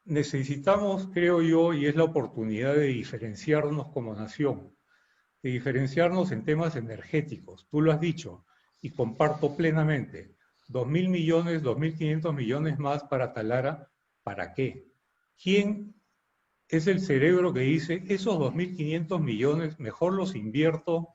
Necesitamos, creo yo, y es la oportunidad de diferenciarnos como nación, de diferenciarnos en temas energéticos. Tú lo has dicho y comparto plenamente. 2.000 millones, 2.500 millones más para Talara, ¿para qué? ¿Quién es el cerebro que dice esos 2.500 millones mejor los invierto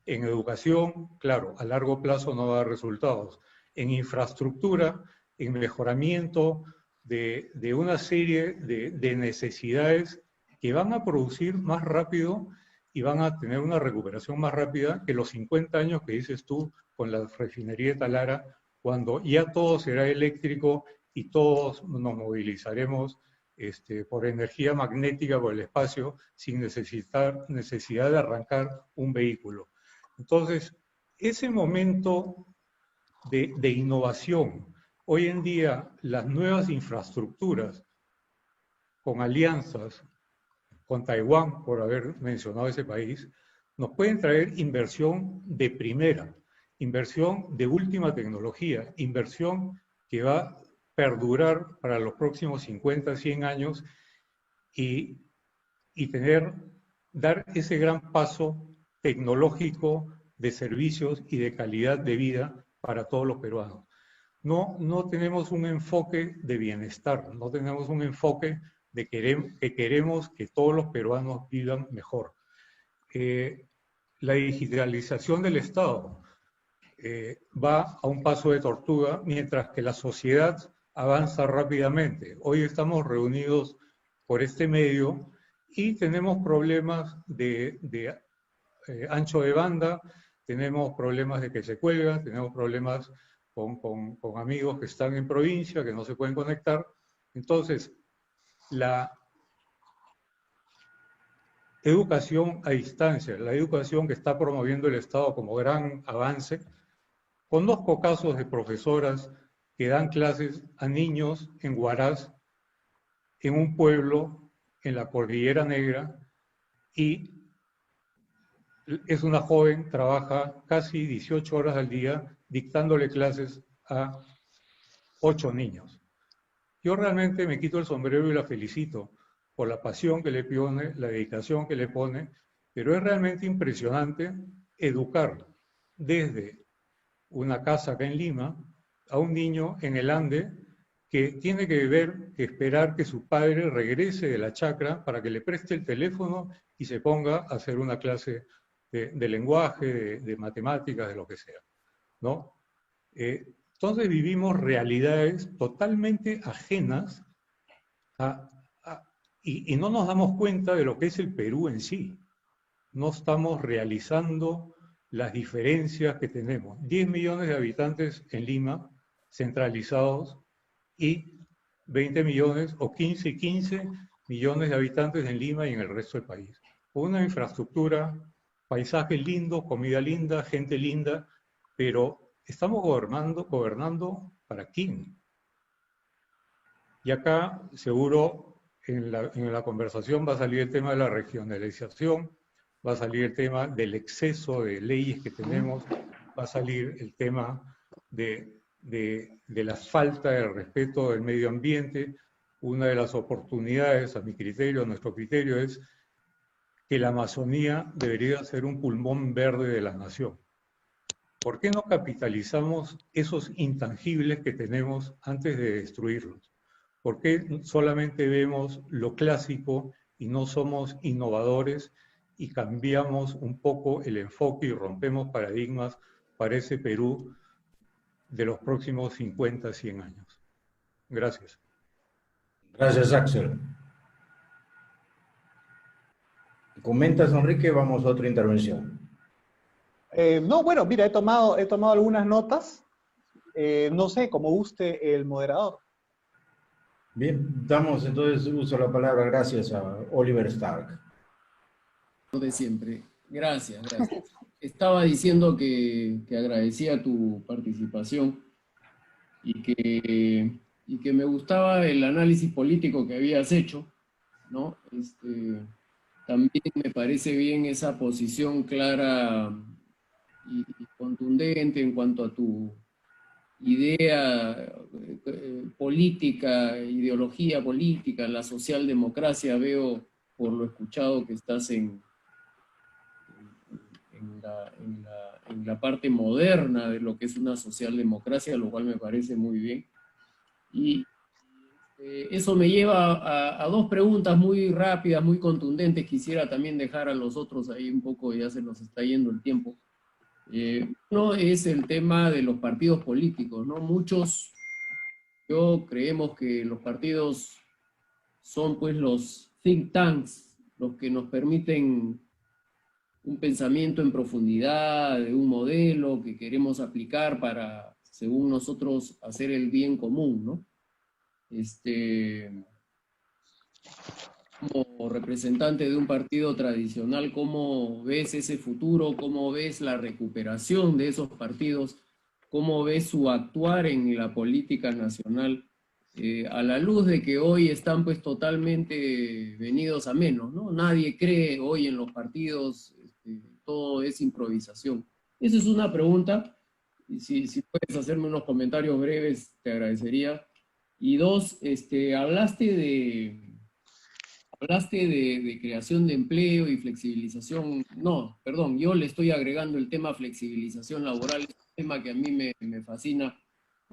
en educación? Claro, a largo plazo no va a dar resultados. En infraestructura, en mejoramiento de una serie de necesidades que van a producir más rápido y van a tener una recuperación más rápida que los 50 años que dices tú con la refinería de Talara, cuando ya todo será eléctrico y todos nos movilizaremos por energía magnética por el espacio sin necesidad de arrancar un vehículo. Entonces, ese momento de innovación, hoy en día las nuevas infraestructuras con alianzas con Taiwán, por haber mencionado ese país, nos pueden traer inversión de primera, inversión de última tecnología, inversión que va a perdurar para los próximos 50, 100 años y dar ese gran paso tecnológico de servicios y de calidad de vida para todos los peruanos. No tenemos un enfoque de bienestar, no tenemos un enfoque de que queremos que todos los peruanos vivan mejor. La digitalización del Estado va a un paso de tortuga, mientras que la sociedad avanza rápidamente. Hoy estamos reunidos por este medio y tenemos problemas de ancho de banda, tenemos problemas de que se cuelga, tenemos problemas con amigos que están en provincia, que no se pueden conectar. Entonces, la educación a distancia, la educación que está promoviendo el Estado como gran avance. Conozco casos de profesoras que dan clases a niños en Huaraz, en un pueblo en la Cordillera Negra, y es una joven, trabaja casi 18 horas al día dictándole clases a 8 niños. Yo realmente me quito el sombrero y la felicito por la pasión que le pone, la dedicación que le pone, pero es realmente impresionante educar desde una casa acá en Lima a un niño en el Ande que tiene que esperar que su padre regrese de la chacra para que le preste el teléfono y se ponga a hacer una clase de lenguaje, de matemáticas, de lo que sea, ¿no? Entonces vivimos realidades totalmente ajenas y no nos damos cuenta de lo que es el Perú en sí. No estamos realizando las diferencias que tenemos. 10 millones de habitantes en Lima, centralizados, y 20 millones o 15 millones de habitantes en Lima y en el resto del país. Una infraestructura, paisajes lindos, comida linda, gente linda, pero estamos gobernando ¿para quién? Y acá seguro en la conversación va a salir el tema de la regionalización, va a salir el tema del exceso de leyes que tenemos, va a salir el tema de la falta de respeto del medio ambiente. Una de las oportunidades, a mi criterio, a nuestro criterio, es que la Amazonía debería ser un pulmón verde de la nación. ¿Por qué no capitalizamos esos intangibles que tenemos antes de destruirlos? ¿Por qué solamente vemos lo clásico y no somos innovadores y cambiamos un poco el enfoque y rompemos paradigmas para ese Perú de los próximos 50, 100 años? Gracias. Gracias, Axel. ¿Comentas, Enrique? Vamos a otra intervención. No, bueno, mira, he tomado algunas notas. No sé, como guste el moderador. Bien, damos entonces uso a la palabra, gracias a Oliver Stark. De siempre. Gracias, gracias. Estaba diciendo que agradecía tu participación y que me gustaba el análisis político que habías hecho, ¿no? También me parece bien esa posición clara y contundente en cuanto a tu idea política, ideología política, la socialdemocracia. Veo, por lo escuchado, que estás en la parte moderna de lo que es una socialdemocracia, lo cual me parece muy bien. Y eso me lleva a dos preguntas muy rápidas, muy contundentes. Quisiera también dejar a los otros ahí un poco, ya se nos está yendo el tiempo. Uno es el tema de los partidos políticos, ¿no? Muchos, creemos que los partidos son pues los think tanks, los que nos permiten un pensamiento en profundidad de un modelo que queremos aplicar para, según nosotros, hacer el bien común, ¿no? Como representante de un partido tradicional, ¿cómo ves ese futuro? ¿Cómo ves la recuperación de esos partidos? ¿Cómo ves su actuar en la política nacional? A la luz de que hoy están pues totalmente venidos a menos, ¿no? Nadie cree hoy en los partidos, todo es improvisación. Esa es una pregunta, y si puedes hacerme unos comentarios breves, te agradecería. Y dos, hablaste de creación de empleo y flexibilización. No, perdón, yo le estoy agregando el tema flexibilización laboral, es un tema que a mí me fascina.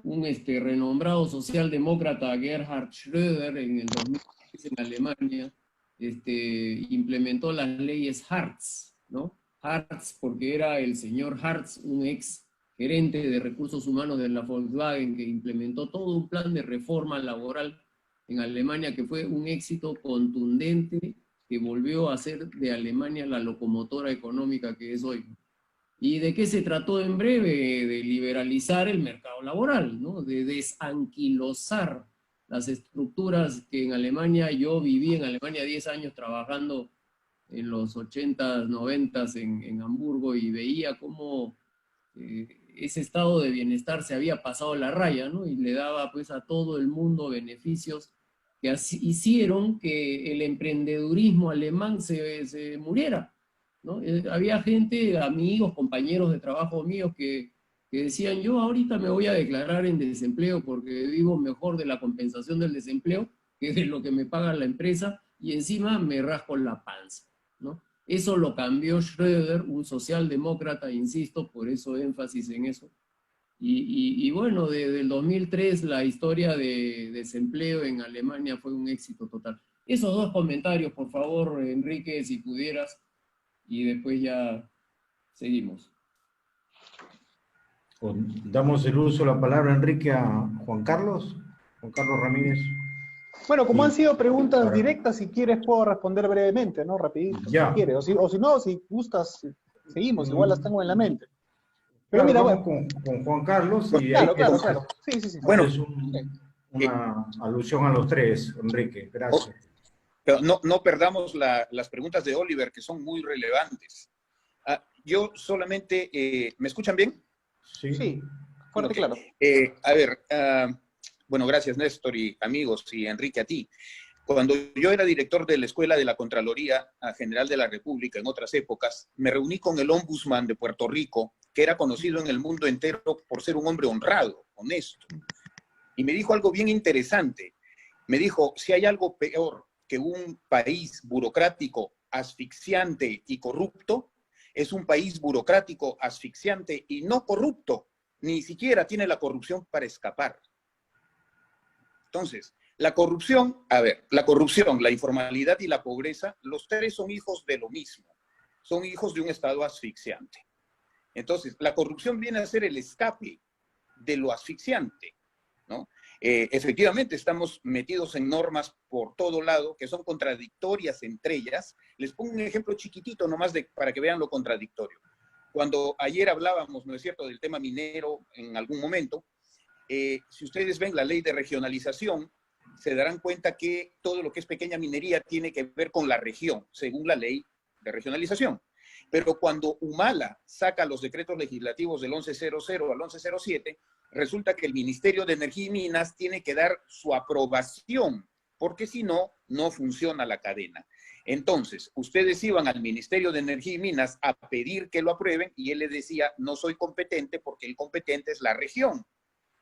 Un renombrado socialdemócrata, Gerhard Schröder, en el 2010 en Alemania, implementó las leyes Hartz, ¿no? Hartz porque era el señor Hartz, un ex gerente de recursos humanos de la Volkswagen, que implementó todo un plan de reforma laboral en Alemania que fue un éxito contundente, que volvió a ser de Alemania la locomotora económica que es hoy. ¿Y de qué se trató en breve? De liberalizar el mercado laboral, ¿no? De desanquilosar las estructuras que en Alemania, yo viví en Alemania 10 años trabajando en los 80s, 90s en Hamburgo, y veía cómo ese estado de bienestar se había pasado la raya, ¿no? Y le daba pues a todo el mundo beneficios que hicieron que el emprendedurismo alemán se muriera, ¿no? Había gente, amigos, compañeros de trabajo míos que decían, yo ahorita me voy a declarar en desempleo porque vivo mejor de la compensación del desempleo que de lo que me paga la empresa, y encima me rasco la panza, ¿no? Eso lo cambió Schröder, un socialdemócrata, insisto, por eso énfasis en eso. Y bueno, desde el 2003 la historia de desempleo en Alemania fue un éxito total. Esos dos comentarios, por favor, Enrique, si pudieras, y después ya seguimos. Damos el uso de la palabra, Enrique, a Juan Carlos Ramírez. Bueno, como han sido preguntas directas, si quieres puedo responder brevemente, ¿no? Rapidito, ya. Si quieres. O si no, si gustas, seguimos, igual las tengo en la mente. Pero claro, mira, vamos bueno. con Juan Sí, claro. Sí. Bueno, es una alusión a los tres, Enrique, gracias. Pero no perdamos las preguntas de Oliver, que son muy relevantes. Yo solamente, ¿me escuchan bien? Sí. Fuerte, claro. A ver, bueno, gracias Néstor y amigos, y Enrique a ti. Cuando yo era director de la Escuela de la Contraloría General de la República en otras épocas, me reuní con el ombudsman de Puerto Rico, que era conocido en el mundo entero por ser un hombre honrado, honesto. Y me dijo algo bien interesante. Me dijo, si hay algo peor que un país burocrático, asfixiante y corrupto, es un país burocrático, asfixiante y no corrupto. Ni siquiera tiene la corrupción para escapar. Entonces, la corrupción, la informalidad y la pobreza, los tres son hijos de lo mismo. Son hijos de un Estado asfixiante. Entonces, la corrupción viene a ser el escape de lo asfixiante, ¿no? Efectivamente, estamos metidos en normas por todo lado que son contradictorias entre ellas. Les pongo un ejemplo chiquitito nomás para que vean lo contradictorio. Cuando ayer hablábamos, ¿no es cierto?, del tema minero en algún momento, si ustedes ven la ley de regionalización, se darán cuenta que todo lo que es pequeña minería tiene que ver con la región, según la ley de regionalización. Pero cuando Humala saca los decretos legislativos del 1100 al 1107, resulta que el Ministerio de Energía y Minas tiene que dar su aprobación, porque si no, no funciona la cadena. Entonces, ustedes iban al Ministerio de Energía y Minas a pedir que lo aprueben y él les decía, no soy competente porque el competente es la región.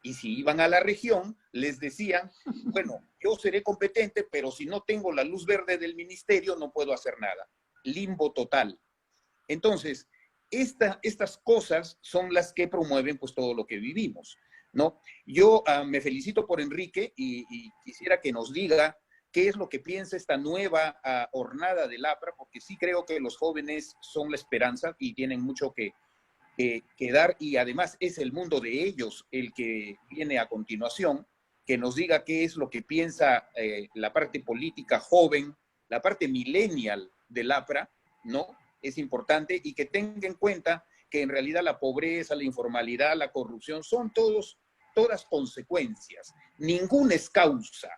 Y si iban a la región, les decían, bueno, yo seré competente, pero si no tengo la luz verde del ministerio, no puedo hacer nada. Limbo total. Entonces, estas cosas son las que promueven pues todo lo que vivimos, ¿no? Yo me felicito por Enrique y quisiera que nos diga qué es lo que piensa esta nueva hornada del APRA, porque sí creo que los jóvenes son la esperanza y tienen mucho que dar, y además es el mundo de ellos el que viene a continuación, que nos diga qué es lo que piensa la parte política joven, la parte millennial del APRA, ¿no? Es importante, y que tenga en cuenta que en realidad la pobreza, la informalidad, la corrupción son todas consecuencias. Ninguna es causa.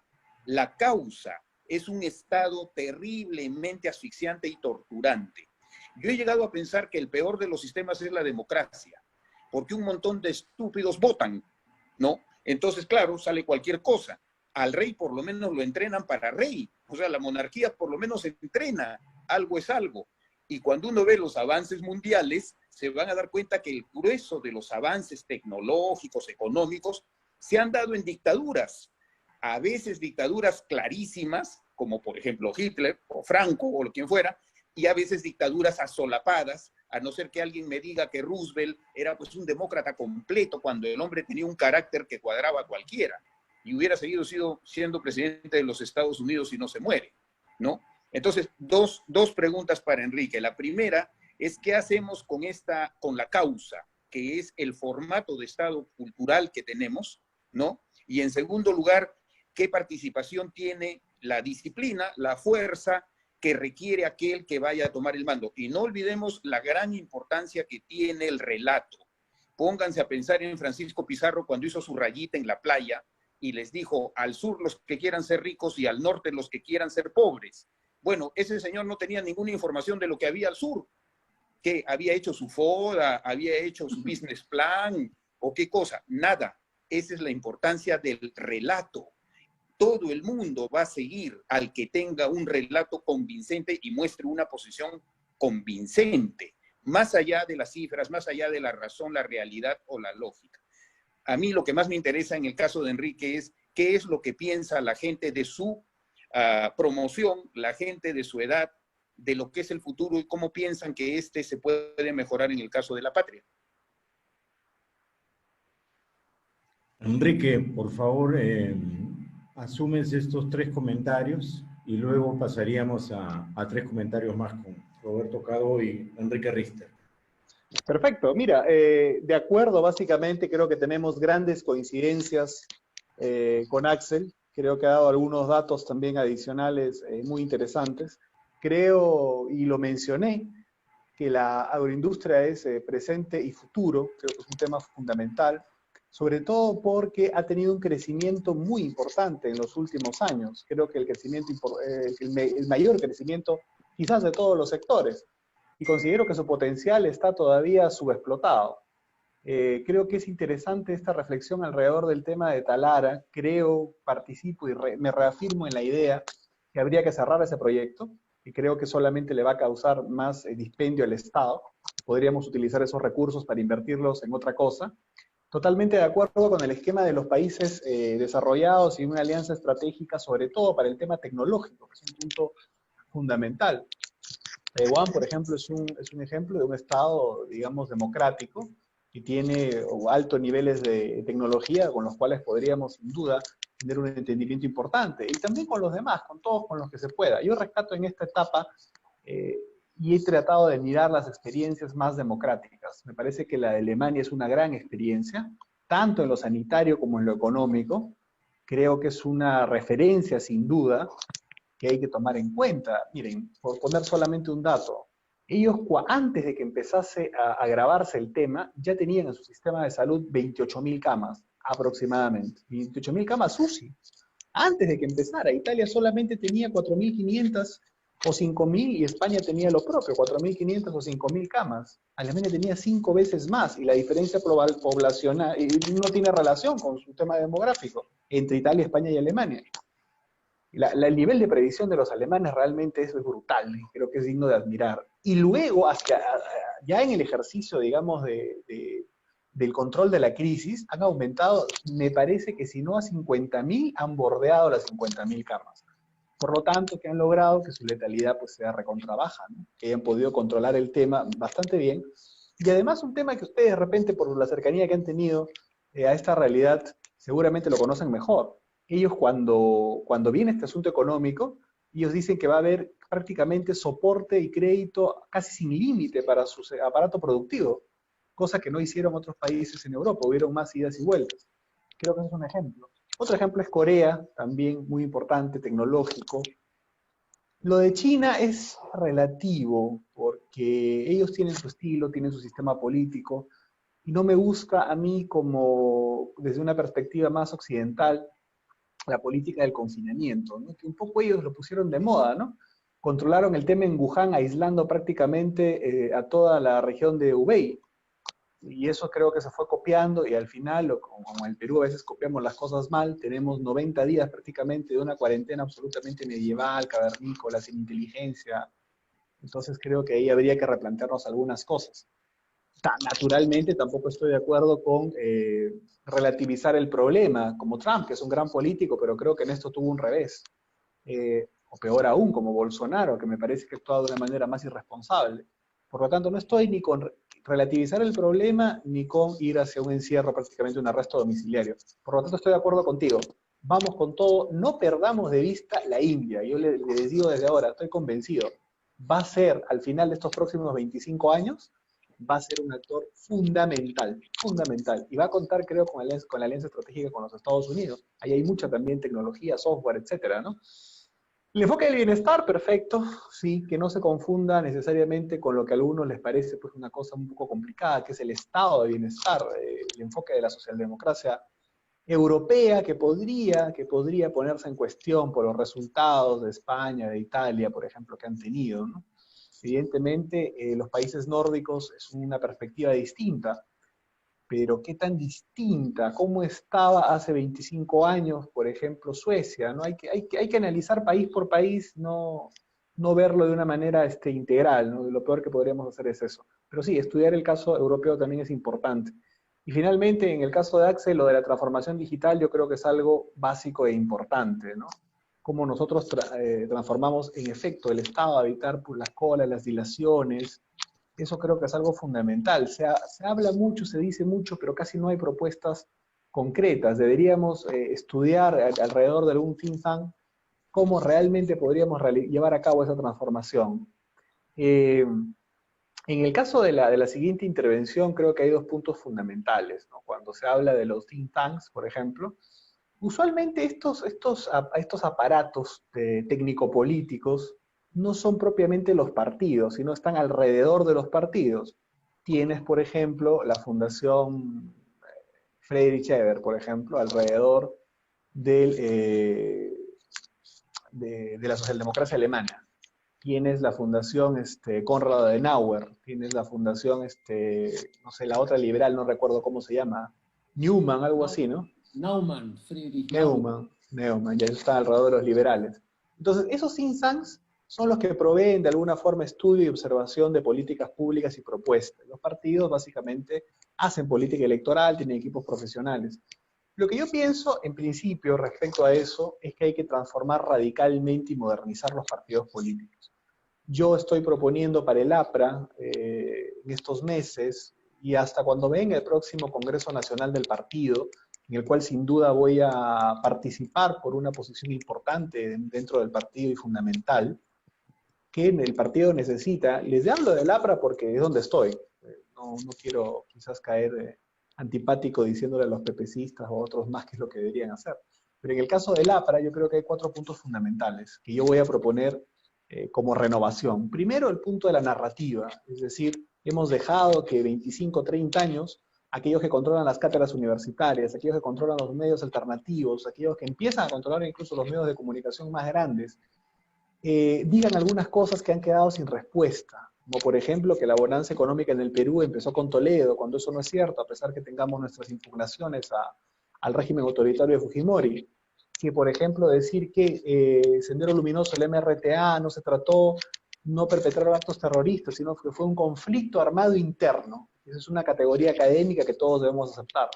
La causa es un estado terriblemente asfixiante y torturante. Yo he llegado a pensar que el peor de los sistemas es la democracia, porque un montón de estúpidos votan, ¿no? Entonces, claro, sale cualquier cosa. Al rey por lo menos lo entrenan para rey. O sea, la monarquía por lo menos se entrena. Algo es algo. Y cuando uno ve los avances mundiales, se van a dar cuenta que el grueso de los avances tecnológicos, económicos, se han dado en dictaduras. A veces dictaduras clarísimas, como por ejemplo Hitler o Franco o quien fuera, y a veces dictaduras asolapadas, a no ser que alguien me diga que Roosevelt era pues un demócrata completo cuando el hombre tenía un carácter que cuadraba a cualquiera y hubiera seguido siendo presidente de los Estados Unidos y no se muere, ¿no? Entonces, dos preguntas para Enrique. La primera es, ¿qué hacemos con la causa, que es el formato de Estado cultural que tenemos, ¿no? Y en segundo lugar, ¿qué participación tiene la disciplina, la fuerza que requiere aquel que vaya a tomar el mando? Y no olvidemos la gran importancia que tiene el relato. Pónganse a pensar en Francisco Pizarro cuando hizo su rayita en la playa y les dijo, al sur los que quieran ser ricos y al norte los que quieran ser pobres. Bueno, ese señor no tenía ninguna información de lo que había al sur, que había hecho su FODA, había hecho su business plan o qué cosa, nada. Esa es la importancia del relato. Todo el mundo va a seguir al que tenga un relato convincente y muestre una posición convincente, más allá de las cifras, más allá de la razón, la realidad o la lógica. A mí lo que más me interesa en el caso de Enrique es qué es lo que piensa la gente de su promoción, la gente de su edad, de lo que es el futuro y cómo piensan que se puede mejorar en el caso de la patria. Enrique, por favor, asumes estos 3 comentarios y luego pasaríamos a 3 comentarios más con Roberto Cado y Enrique Richter. Perfecto. Mira, de acuerdo, básicamente creo que tenemos grandes coincidencias con Axel. Creo que ha dado algunos datos también adicionales muy interesantes. Creo, y lo mencioné, que la agroindustria es presente y futuro. Creo que es un tema fundamental, sobre todo porque ha tenido un crecimiento muy importante en los últimos años. Creo que el mayor crecimiento quizás de todos los sectores. Y considero que su potencial está todavía subexplotado. Creo que es interesante esta reflexión alrededor del tema de Talara. Creo, participo y me reafirmo en la idea que habría que cerrar ese proyecto, y creo que solamente le va a causar más dispendio al Estado. Podríamos utilizar esos recursos para invertirlos en otra cosa. Totalmente de acuerdo con el esquema de los países desarrollados y una alianza estratégica, sobre todo para el tema tecnológico, que es un punto fundamental. Taiwán, por ejemplo, es un ejemplo de un Estado, digamos, democrático, y tiene altos niveles de tecnología con los cuales podríamos, sin duda, tener un entendimiento importante. Y también con los demás, con todos con los que se pueda. Yo rescato en esta etapa y he tratado de mirar las experiencias más democráticas. Me parece que la de Alemania es una gran experiencia, tanto en lo sanitario como en lo económico. Creo que es una referencia, sin duda, que hay que tomar en cuenta. Miren, por poner solamente un dato, ellos antes de que empezase a agravarse el tema, ya tenían en su sistema de salud 28.000 camas, aproximadamente. 28.000 camas UCI. Antes de que empezara, Italia solamente tenía 4.500 o 5.000, y España tenía lo propio, 4.500 o 5.000 camas. Alemania tenía 5 veces más, y la diferencia poblacional no tiene relación con su tema demográfico entre Italia, España y Alemania. El nivel de previsión de los alemanes realmente es brutal, creo que es digno de admirar. Y luego, ya en el ejercicio, digamos, del control de la crisis, han aumentado, me parece que si no a 50.000, han bordeado las 50.000 camas. Por lo tanto, que han logrado que su letalidad pues sea recontrabaja, ¿no? Que hayan podido controlar el tema bastante bien. Y además un tema que ustedes de repente, por la cercanía que han tenido a esta realidad, seguramente lo conocen mejor. Ellos cuando viene este asunto económico, ellos dicen que va a haber prácticamente soporte y crédito casi sin límite para su aparato productivo, cosa que no hicieron otros países en Europa, hubieron más idas y vueltas. Creo que ese es un ejemplo. Otro ejemplo es Corea, también muy importante, tecnológico. Lo de China es relativo, porque ellos tienen su estilo, tienen su sistema político, y no me gusta a mí como, desde una perspectiva más occidental, la política del confinamiento, ¿no? Que un poco ellos lo pusieron de moda, ¿no? Controlaron el tema en Wuhan, aislando prácticamente a toda la región de Hubei. Y eso creo que se fue copiando, y al final, como en el Perú a veces copiamos las cosas mal, tenemos 90 días prácticamente de una cuarentena absolutamente medieval, cavernícola, sin inteligencia. Entonces creo que ahí habría que replantearnos algunas cosas. Naturalmente tampoco estoy de acuerdo con relativizar el problema, como Trump, que es un gran político, pero creo que en esto tuvo un revés. O peor aún, como Bolsonaro, que me parece que ha actuado de una manera más irresponsable. Por lo tanto, no estoy ni con relativizar el problema, ni con ir hacia un encierro, prácticamente un arresto domiciliario. Por lo tanto, estoy de acuerdo contigo. Vamos con todo, no perdamos de vista la India. Yo les digo desde ahora, estoy convencido, va a ser, al final de estos próximos 25 años, va a ser un actor fundamental, fundamental. Y va a contar, creo, con la alianza estratégica con los Estados Unidos. Ahí hay mucha también tecnología, software, etcétera, ¿no? El enfoque del bienestar, perfecto, sí, que no se confunda necesariamente con lo que a algunos les parece pues una cosa un poco complicada, que es el estado de bienestar, el enfoque de la socialdemocracia europea, que podría ponerse en cuestión por los resultados de España, de Italia, por ejemplo, que han tenido, ¿no? Evidentemente, los países nórdicos es una perspectiva distinta, pero ¿qué tan distinta? ¿Cómo estaba hace 25 años, por ejemplo, Suecia? ¿No? Hay que analizar país por país, no verlo de una manera integral, ¿no? Lo peor que podríamos hacer es eso. Pero sí, estudiar el caso europeo también es importante. Y finalmente, en el caso de Axel, lo de la transformación digital, yo creo que es algo básico e importante, ¿no? Cómo nosotros transformamos en efecto el estado a evitar por las colas, las dilaciones. Eso creo que es algo fundamental. Se habla mucho, se dice mucho, pero casi no hay propuestas concretas. Deberíamos estudiar alrededor de algún think tank cómo realmente podríamos llevar a cabo esa transformación. En el caso de la siguiente intervención, creo que hay dos puntos fundamentales, ¿no? Cuando se habla de los think tanks, por ejemplo, usualmente estos aparatos técnico-políticos no son propiamente los partidos, sino están alrededor de los partidos. Tienes, por ejemplo, la Fundación Friedrich Ebert, por ejemplo, alrededor de la socialdemocracia alemana. tienes la fundación Konrad Adenauer, tienes la fundación, no sé, la otra liberal, no recuerdo cómo se llama, Newman, algo así, ¿no? Naumann, Friedrich Neumann, ya eso está alrededor de los liberales. Entonces, esos think tanks son los que proveen de alguna forma estudio y observación de políticas públicas y propuestas. Los partidos básicamente hacen política electoral, tienen equipos profesionales. Lo que yo pienso, en principio, respecto a eso, es que hay que transformar radicalmente y modernizar los partidos políticos. Yo estoy proponiendo para el APRA, en estos meses, y hasta cuando venga el próximo Congreso Nacional del Partido, en el cual sin duda voy a participar por una posición importante dentro del partido y fundamental, que el partido necesita. Les hablo del APRA porque es donde estoy. No quiero quizás caer antipático diciéndole a los pepecistas o a otros más qué es lo que deberían hacer. Pero en el caso del APRA yo creo que hay 4 puntos fundamentales que yo voy a proponer como renovación. Primero, el punto de la narrativa, es decir, hemos dejado que 25, 30 años, aquellos que controlan las cátedras universitarias, aquellos que controlan los medios alternativos, aquellos que empiezan a controlar incluso los medios de comunicación más grandes, digan algunas cosas que han quedado sin respuesta, como por ejemplo que la bonanza económica en el Perú empezó con Toledo, cuando eso no es cierto, a pesar que tengamos nuestras impugnaciones al régimen autoritario de Fujimori. Que, por ejemplo, decir que Sendero Luminoso, el MRTA, no se trató, no perpetraron actos terroristas, sino que fue un conflicto armado interno. Esa es una categoría académica que todos debemos aceptar,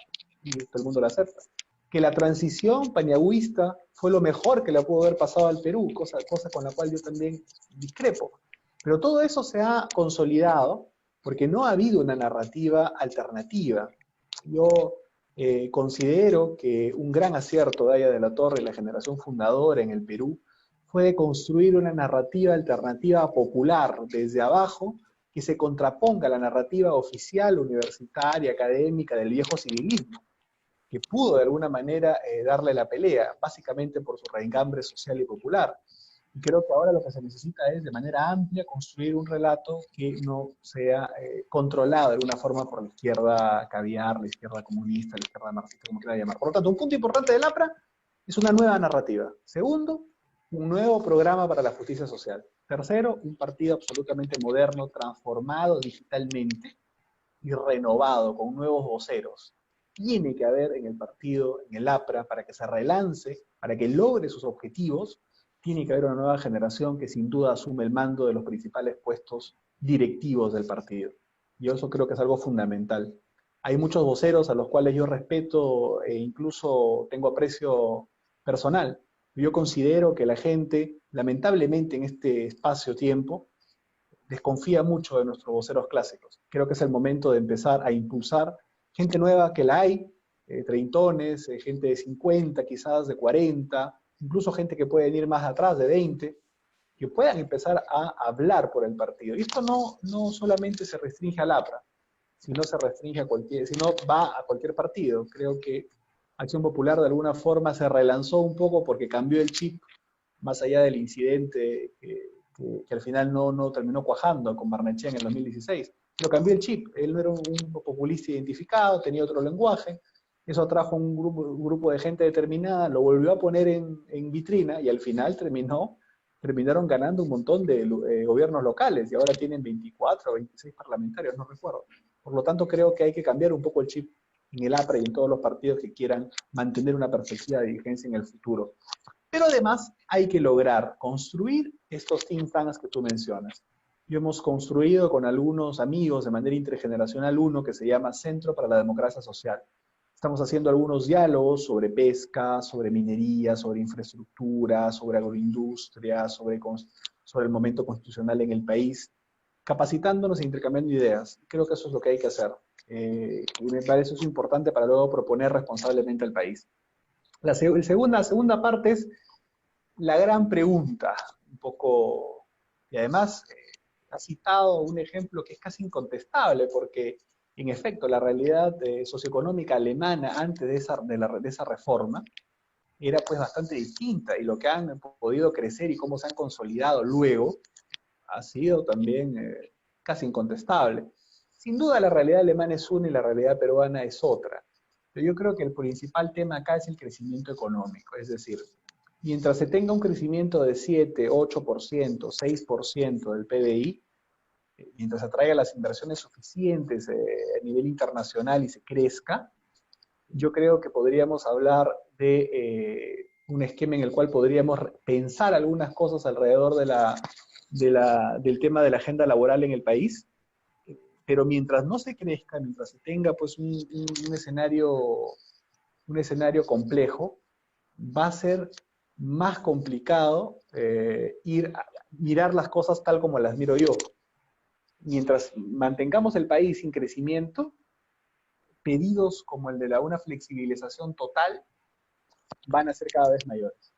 y todo el mundo la acepta. Que la transición pañagüista fue lo mejor que le pudo haber pasado al Perú, cosa con la cual yo también discrepo. Pero todo eso se ha consolidado porque no ha habido una narrativa alternativa. Yo considero que un gran acierto de Haya de la Torre y la generación fundadora en el Perú fue construir una narrativa alternativa popular desde abajo que se contraponga a la narrativa oficial, universitaria, académica del viejo civilismo, que pudo de alguna manera darle la pelea, básicamente por su raigambre social y popular. Y creo que ahora lo que se necesita es, de manera amplia, construir un relato que no sea controlado de alguna forma por la izquierda caviar, la izquierda comunista, la izquierda marxista, como quiera llamar. Por lo tanto, un punto importante del APRA es una nueva narrativa. Segundo, un nuevo programa para la justicia social. Tercero, un partido absolutamente moderno, transformado digitalmente y renovado, con nuevos voceros. Tiene que haber en el partido, en el APRA, para que se relance, para que logre sus objetivos, tiene que haber una nueva generación que sin duda asume el mando de los principales puestos directivos del partido. Yo eso creo que es algo fundamental. Hay muchos voceros a los cuales yo respeto e incluso tengo aprecio personal. Yo considero que la gente, lamentablemente en este espacio-tiempo, desconfía mucho de nuestros voceros clásicos. Creo que es el momento de empezar a impulsar gente nueva, que la hay, treintones, gente de 50, quizás de 40, incluso gente que puede venir más atrás, de 20, que puedan empezar a hablar por el partido. Y esto no solamente se restringe al APRA, sino se restringe a cualquier, sino va a cualquier partido. Creo que Acción Popular de alguna forma se relanzó un poco porque cambió el chip, más allá del incidente que al final no terminó cuajando con Barnechea en el 2016. Pero cambió el chip, él no era un populista identificado, tenía otro lenguaje, eso atrajo un grupo de gente determinada, lo volvió a poner en vitrina y al final terminaron ganando un montón de gobiernos locales y ahora tienen 24 o 26 parlamentarios, no recuerdo. Por lo tanto, creo que hay que cambiar un poco el chip en el APRA y en todos los partidos que quieran mantener una perspectiva de dirigencia en el futuro. Pero además hay que lograr construir estos think tanks que tú mencionas. Yo hemos construido con algunos amigos de manera intergeneracional uno que se llama Centro para la Democracia Social. Estamos haciendo algunos diálogos sobre pesca, sobre minería, sobre infraestructura, sobre agroindustria, sobre el momento constitucional en el país, capacitándonos e intercambiando ideas. Creo que eso es lo que hay que hacer. Y me parece eso importante para luego proponer responsablemente al país. La segunda parte es la gran pregunta, un poco, y además ha citado un ejemplo que es casi incontestable, porque en efecto la realidad socioeconómica alemana antes de esa reforma era pues bastante distinta, y lo que han podido crecer y cómo se han consolidado luego ha sido también casi incontestable. Sin duda la realidad alemana es una y la realidad peruana es otra. Pero yo creo que el principal tema acá es el crecimiento económico, es decir, mientras se tenga un crecimiento de 7, 8%, 6% del PBI, mientras atraiga las inversiones suficientes a nivel internacional y se crezca, yo creo que podríamos hablar de un esquema en el cual podríamos pensar algunas cosas alrededor del tema de la agenda laboral en el país, pero mientras no se crezca, mientras se tenga pues un escenario complejo, va a ser más complicado mirar las cosas tal como las miro yo. Mientras mantengamos el país sin crecimiento, pedidos como el de una flexibilización total van a ser cada vez mayores.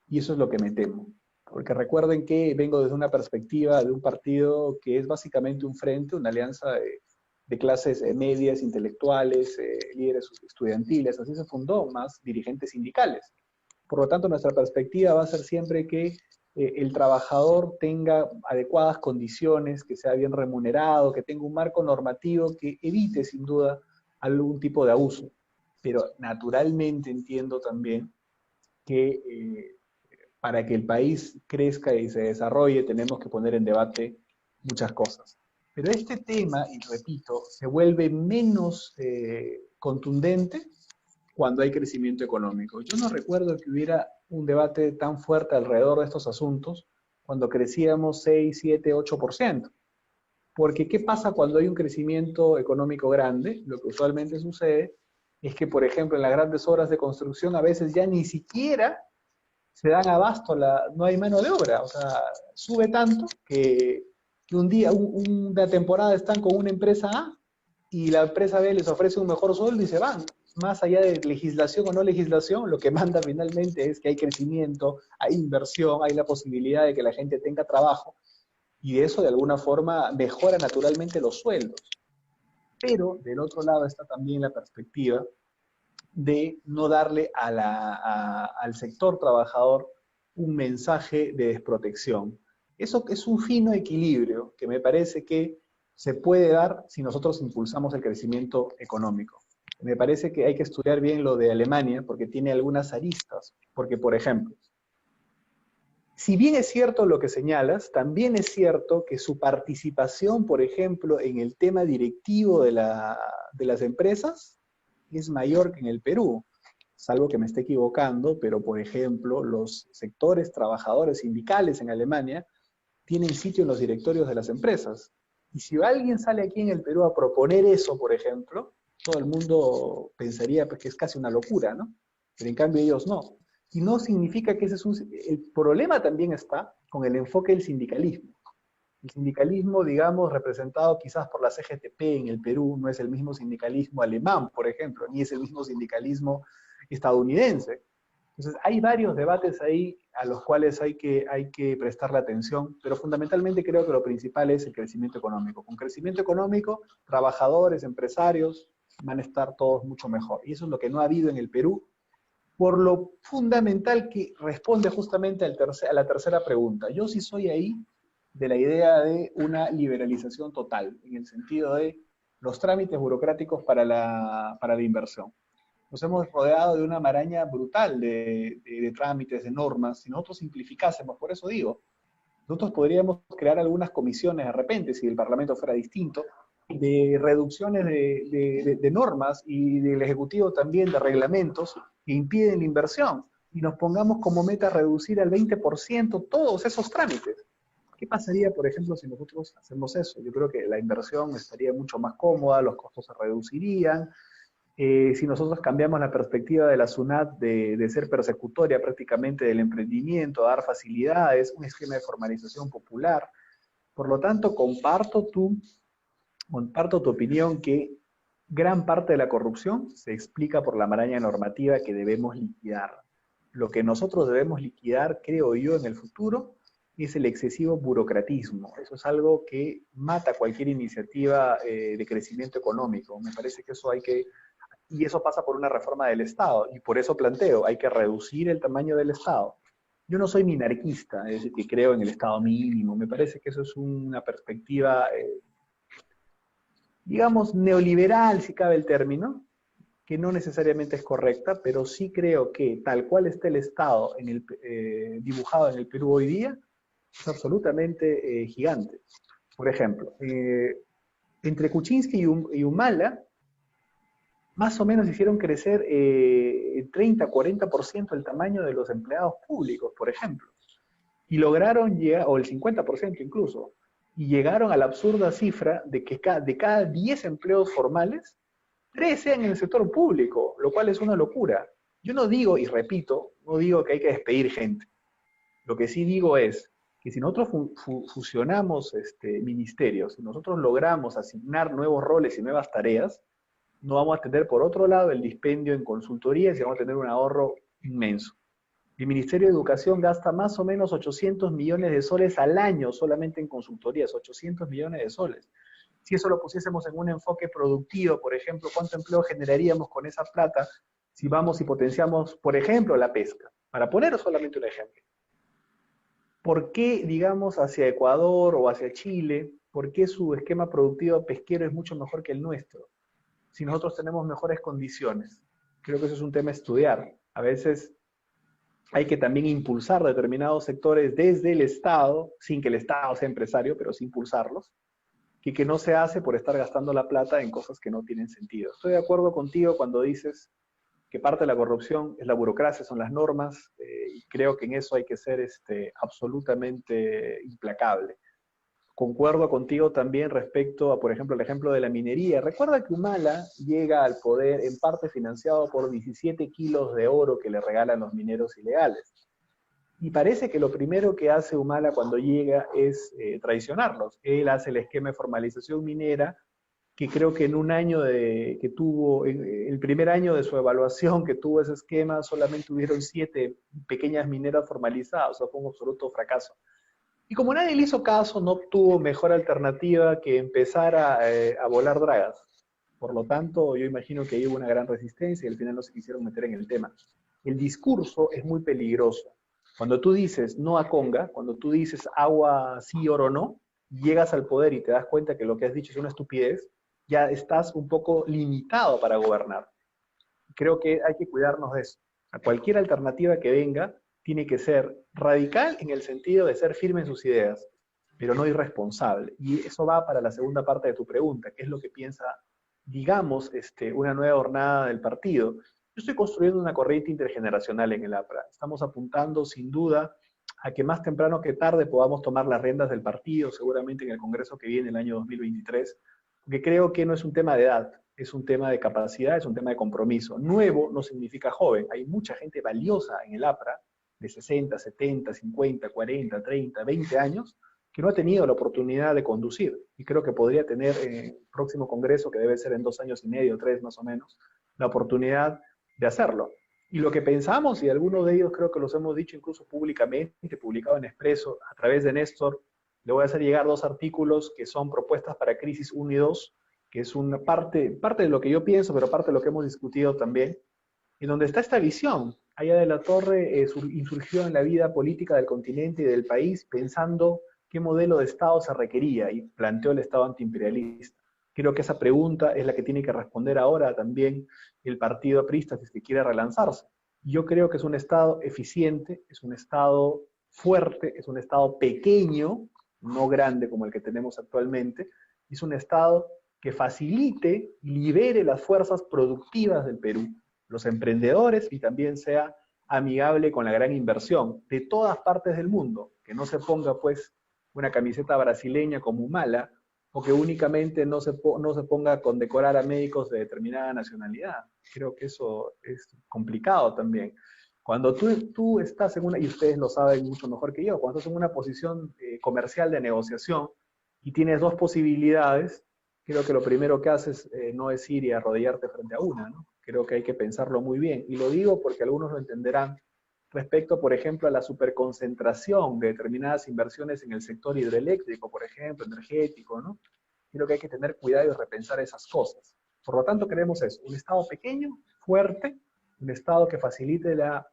Y eso es lo que me temo. Porque recuerden que vengo desde una perspectiva de un partido que es básicamente un frente, una alianza de clases medias, intelectuales, líderes estudiantiles, así se fundó, más dirigentes sindicales. Por lo tanto, nuestra perspectiva va a ser siempre que el trabajador tenga adecuadas condiciones, que sea bien remunerado, que tenga un marco normativo que evite, sin duda, algún tipo de abuso. Pero naturalmente entiendo también que para que el país crezca y se desarrolle tenemos que poner en debate muchas cosas. Pero este tema, y repito, se vuelve menos contundente cuando hay crecimiento económico. Yo no recuerdo que hubiera un debate tan fuerte alrededor de estos asuntos cuando crecíamos 6, 7, 8%. Porque ¿qué pasa cuando hay un crecimiento económico grande? Lo que usualmente sucede es que, por ejemplo, en las grandes obras de construcción a veces ya ni siquiera se dan abasto, no hay mano de obra. O sea, sube tanto que un día, una temporada están con una empresa A y la empresa B les ofrece un mejor sueldo y se van. Más allá de legislación o no legislación, lo que manda finalmente es que hay crecimiento, hay inversión, hay la posibilidad de que la gente tenga trabajo, y eso de alguna forma mejora naturalmente los sueldos. Pero del otro lado está también la perspectiva de no darle al sector trabajador un mensaje de desprotección. Eso es un fino equilibrio que me parece que se puede dar si nosotros impulsamos el crecimiento económico. Me parece que hay que estudiar bien lo de Alemania porque tiene algunas aristas. Porque, por ejemplo, si bien es cierto lo que señalas, también es cierto que su participación, por ejemplo, en el tema directivo de las empresas es mayor que en el Perú, salvo que me esté equivocando, pero por ejemplo, los sectores trabajadores sindicales en Alemania tienen sitio en los directorios de las empresas. Y si alguien sale aquí en el Perú a proponer eso, por ejemplo, todo el mundo pensaría pues, que es casi una locura, ¿no? Pero en cambio ellos no. Y no significa que ese es el problema también está con el enfoque del sindicalismo. El sindicalismo, digamos, representado quizás por la CGTP en el Perú, no es el mismo sindicalismo alemán, por ejemplo, ni es el mismo sindicalismo estadounidense. Entonces, hay varios debates ahí a los cuales hay que prestarle atención, pero fundamentalmente creo que lo principal es el crecimiento económico. Con crecimiento económico, trabajadores, empresarios van a estar todos mucho mejor. Y eso es lo que no ha habido en el Perú, por lo fundamental que responde justamente a la tercera pregunta. Yo sí soy ahí de la idea de una liberalización total, en el sentido de los trámites burocráticos para la inversión. Nos hemos rodeado de una maraña brutal de trámites, de normas. Si nosotros simplificásemos, por eso digo, nosotros podríamos crear algunas comisiones de repente, si el Parlamento fuera distinto, de reducciones de normas y del Ejecutivo también de reglamentos que impiden la inversión, y nos pongamos como meta reducir al 20% todos esos trámites. ¿Qué pasaría, por ejemplo, si nosotros hacemos eso? Yo creo que la inversión estaría mucho más cómoda, los costos se reducirían. Si nosotros cambiamos la perspectiva de la SUNAT de ser persecutoria prácticamente del emprendimiento, dar facilidades, un esquema de formalización popular. Por lo tanto, comparto tu opinión que gran parte de la corrupción se explica por la maraña normativa que debemos liquidar. Lo que nosotros debemos liquidar, creo yo, en el futuro, es el excesivo burocratismo. Eso es algo que mata cualquier iniciativa de crecimiento económico. Me parece que eso y eso pasa por una reforma del Estado, y por eso planteo, hay que reducir el tamaño del Estado. Yo no soy minarquista, es decir, que creo en el Estado mínimo. Me parece que eso es una perspectiva digamos, neoliberal, si cabe el término, que no necesariamente es correcta, pero sí creo que tal cual está el Estado dibujado en el Perú hoy día, es absolutamente gigante. Por ejemplo, entre Kuczynski y Humala, más o menos hicieron crecer 30-40% el tamaño de los empleados públicos, por ejemplo. Y lograron llegar, o el 50% incluso, y llegaron a la absurda cifra de que de cada 10 empleos formales, 3 sean en el sector público, lo cual es una locura. Yo no digo, y repito, no digo que hay que despedir gente. Lo que sí digo es que si nosotros fusionamos ministerios, si nosotros logramos asignar nuevos roles y nuevas tareas, no vamos a tener, por otro lado, el dispendio en consultorías y vamos a tener un ahorro inmenso. El Ministerio de Educación gasta más o menos 800 millones de soles al año solamente en consultorías, 800 millones de soles. Si eso lo pusiésemos en un enfoque productivo, por ejemplo, ¿cuánto empleo generaríamos con esa plata si vamos y potenciamos, por ejemplo, la pesca? Para poner solamente un ejemplo. ¿Por qué, digamos, hacia Ecuador o hacia Chile, por qué su esquema productivo pesquero es mucho mejor que el nuestro? Si nosotros tenemos mejores condiciones. Creo que eso es un tema a estudiar. A veces hay que también impulsar determinados sectores desde el Estado, sin que el Estado sea empresario, pero sí impulsarlos, que no se hace por estar gastando la plata en cosas que no tienen sentido. Estoy de acuerdo contigo cuando dices que parte de la corrupción es la burocracia, son las normas, y creo que en eso hay que ser absolutamente implacable. Concuerdo contigo también respecto a, por ejemplo, el ejemplo de la minería. Recuerda que Humala llega al poder en parte financiado por 17 kilos de oro que le regalan los mineros ilegales. Y parece que lo primero que hace Humala cuando llega es traicionarlos. Él hace el esquema de formalización minera, que creo que en un año el primer año de su evaluación que tuvo ese esquema, solamente hubieron 7 pequeñas mineras formalizadas, o sea, fue un absoluto fracaso. Y como nadie le hizo caso, no obtuvo mejor alternativa que empezar a volar dragas. Por lo tanto, yo imagino que hubo una gran resistencia y al final no se quisieron meter en el tema. El discurso es muy peligroso. Cuando tú dices no a conga, cuando tú dices agua sí, oro no, llegas al poder y te das cuenta que lo que has dicho es una estupidez, ya estás un poco limitado para gobernar. Creo que hay que cuidarnos de eso. A cualquier alternativa que venga, tiene que ser radical en el sentido de ser firme en sus ideas, pero no irresponsable. Y eso va para la segunda parte de tu pregunta, ¿qué es lo que piensa, digamos, una nueva jornada del partido? Yo estoy construyendo una corriente intergeneracional en el APRA. Estamos apuntando, sin duda, a que más temprano que tarde podamos tomar las riendas del partido, seguramente en el Congreso que viene el año 2023, porque creo que no es un tema de edad, es un tema de capacidad, es un tema de compromiso. Nuevo no significa joven. Hay mucha gente valiosa en el APRA, de 60, 70, 50, 40, 30, 20 años, que no ha tenido la oportunidad de conducir. Y creo que podría tener en el próximo congreso, que debe ser en 2 años y medio, 3 más o menos, la oportunidad de hacerlo. Y lo que pensamos, y algunos de ellos creo que los hemos dicho incluso públicamente, publicado en Expreso, a través de Néstor, le voy a hacer llegar 2 artículos que son propuestas para Crisis 1 y 2, que es una parte de lo que yo pienso, pero parte de lo que hemos discutido también, en donde está esta visión. Aya de la Torre insurgió en la vida política del continente y del país pensando qué modelo de Estado se requería y planteó el Estado antiimperialista. Creo que esa pregunta es la que tiene que responder ahora también el partido aprista si es que quiere relanzarse. Yo creo que es un Estado eficiente, es un Estado fuerte, es un Estado pequeño, no grande como el que tenemos actualmente, es un Estado que facilite y libere las fuerzas productivas del Perú, los emprendedores, y también sea amigable con la gran inversión de todas partes del mundo, que no se ponga pues una camiseta brasileña como Humala, o que únicamente no se ponga a condecorar a médicos de determinada nacionalidad. Creo que eso es complicado también. Cuando tú estás en una, y ustedes lo saben mucho mejor que yo, cuando estás en una posición comercial de negociación y tienes 2 posibilidades, creo que lo primero que haces no es ir y arrodillarte frente a una, ¿no? Creo que hay que pensarlo muy bien. Y lo digo porque algunos lo entenderán respecto, por ejemplo, a la superconcentración de determinadas inversiones en el sector hidroeléctrico, por ejemplo, energético, ¿no? Creo que hay que tener cuidado y repensar esas cosas. Por lo tanto, queremos eso, un Estado pequeño, fuerte, un Estado que facilite la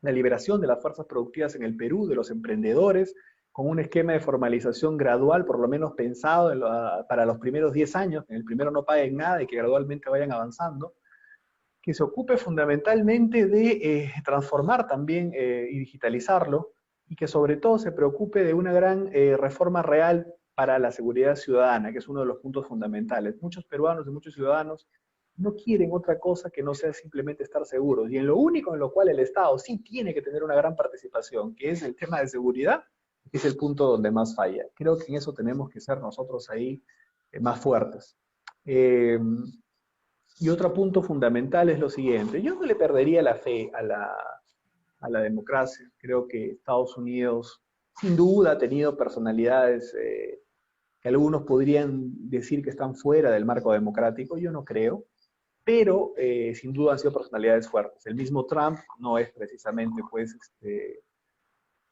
liberación de las fuerzas productivas en el Perú, de los emprendedores, con un esquema de formalización gradual, por lo menos pensado para los primeros 10 años, que en el primero no paguen nada y que gradualmente vayan avanzando, que se ocupe fundamentalmente de transformar también y digitalizarlo, y que sobre todo se preocupe de una gran reforma real para la seguridad ciudadana, que es uno de los puntos fundamentales. Muchos peruanos y muchos ciudadanos no quieren otra cosa que no sea simplemente estar seguros. Y en lo único en lo cual el Estado sí tiene que tener una gran participación, que es el tema de seguridad, es el punto donde más falla. Creo que en eso tenemos que ser nosotros ahí más fuertes. Y otro punto fundamental es lo siguiente. Yo no le perdería la fe a la democracia. Creo que Estados Unidos, sin duda, ha tenido personalidades que algunos podrían decir que están fuera del marco democrático. Yo no creo. Pero sin duda han sido personalidades fuertes. El mismo Trump no es precisamente pues,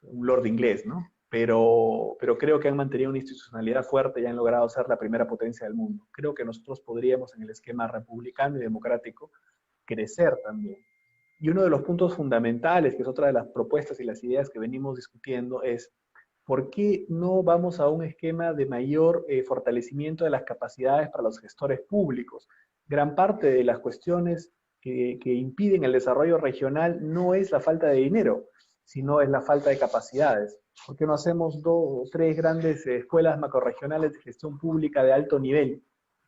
un lord inglés, ¿no? Pero creo que han mantenido una institucionalidad fuerte y han logrado ser la primera potencia del mundo. Creo que nosotros podríamos en el esquema republicano y democrático crecer también. Y uno de los puntos fundamentales, que es otra de las propuestas y las ideas que venimos discutiendo, es ¿por qué no vamos a un esquema de mayor fortalecimiento de las capacidades para los gestores públicos? Gran parte de las cuestiones que impiden el desarrollo regional no es la falta de dinero, sino es la falta de capacidades. ¿Por qué no hacemos 2 o 3 grandes escuelas macrorregionales de gestión pública de alto nivel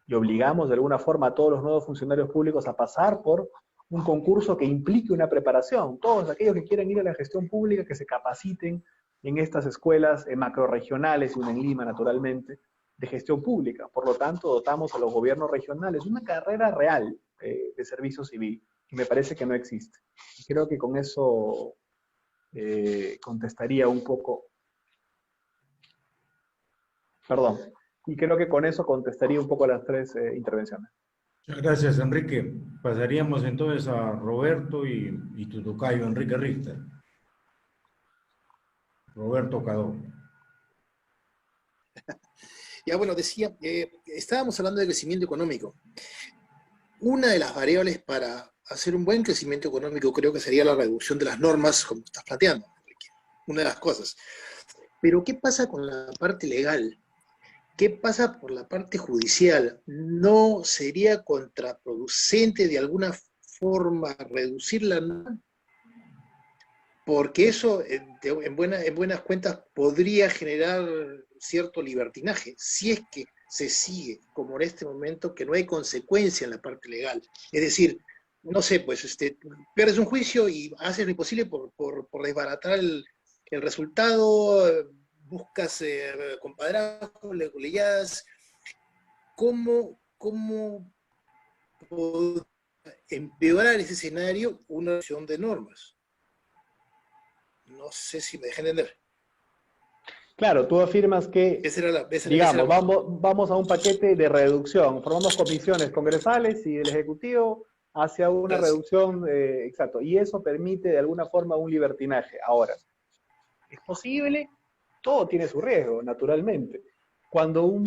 y obligamos de alguna forma a todos los nuevos funcionarios públicos a pasar por un concurso que implique una preparación? Todos aquellos que quieran ir a la gestión pública, que se capaciten en estas escuelas macrorregionales, y una en Lima naturalmente, de gestión pública. Por lo tanto, dotamos a los gobiernos regionales una carrera real de servicio civil, que me parece que no existe. Y creo que con eso contestaría un poco, perdón, y creo que con eso contestaría un poco las 3 intervenciones. Muchas gracias, Enrique. Pasaríamos entonces a Roberto y tu tocayo, Enrique Richter. Roberto Cadó. Ya, bueno, decía, estábamos hablando de crecimiento económico. Una de las variables para hacer un buen crecimiento económico creo que sería la reducción de las normas, como estás planteando, Enrique. Una de las cosas. Pero, ¿qué pasa con la parte legal? ¿Qué pasa por la parte judicial? ¿No sería contraproducente de alguna forma reducir la norma? Porque eso, en buenas cuentas, podría generar cierto libertinaje, si es que se sigue, como en este momento, que no hay consecuencia en la parte legal. Es decir, no sé, pues pierdes un juicio y haces lo imposible por desbaratar el resultado, buscas compadrazgos, leyadas. ¿Cómo empeorar ese escenario una reducción de normas? No sé si me dejan entender. Claro, tú afirmas que, digamos, vamos a un paquete de reducción, formamos comisiones congresales y el Ejecutivo hacia una reducción, exacto, y eso permite de alguna forma un libertinaje. Ahora, ¿es posible? Todo tiene su riesgo, naturalmente. Cuando un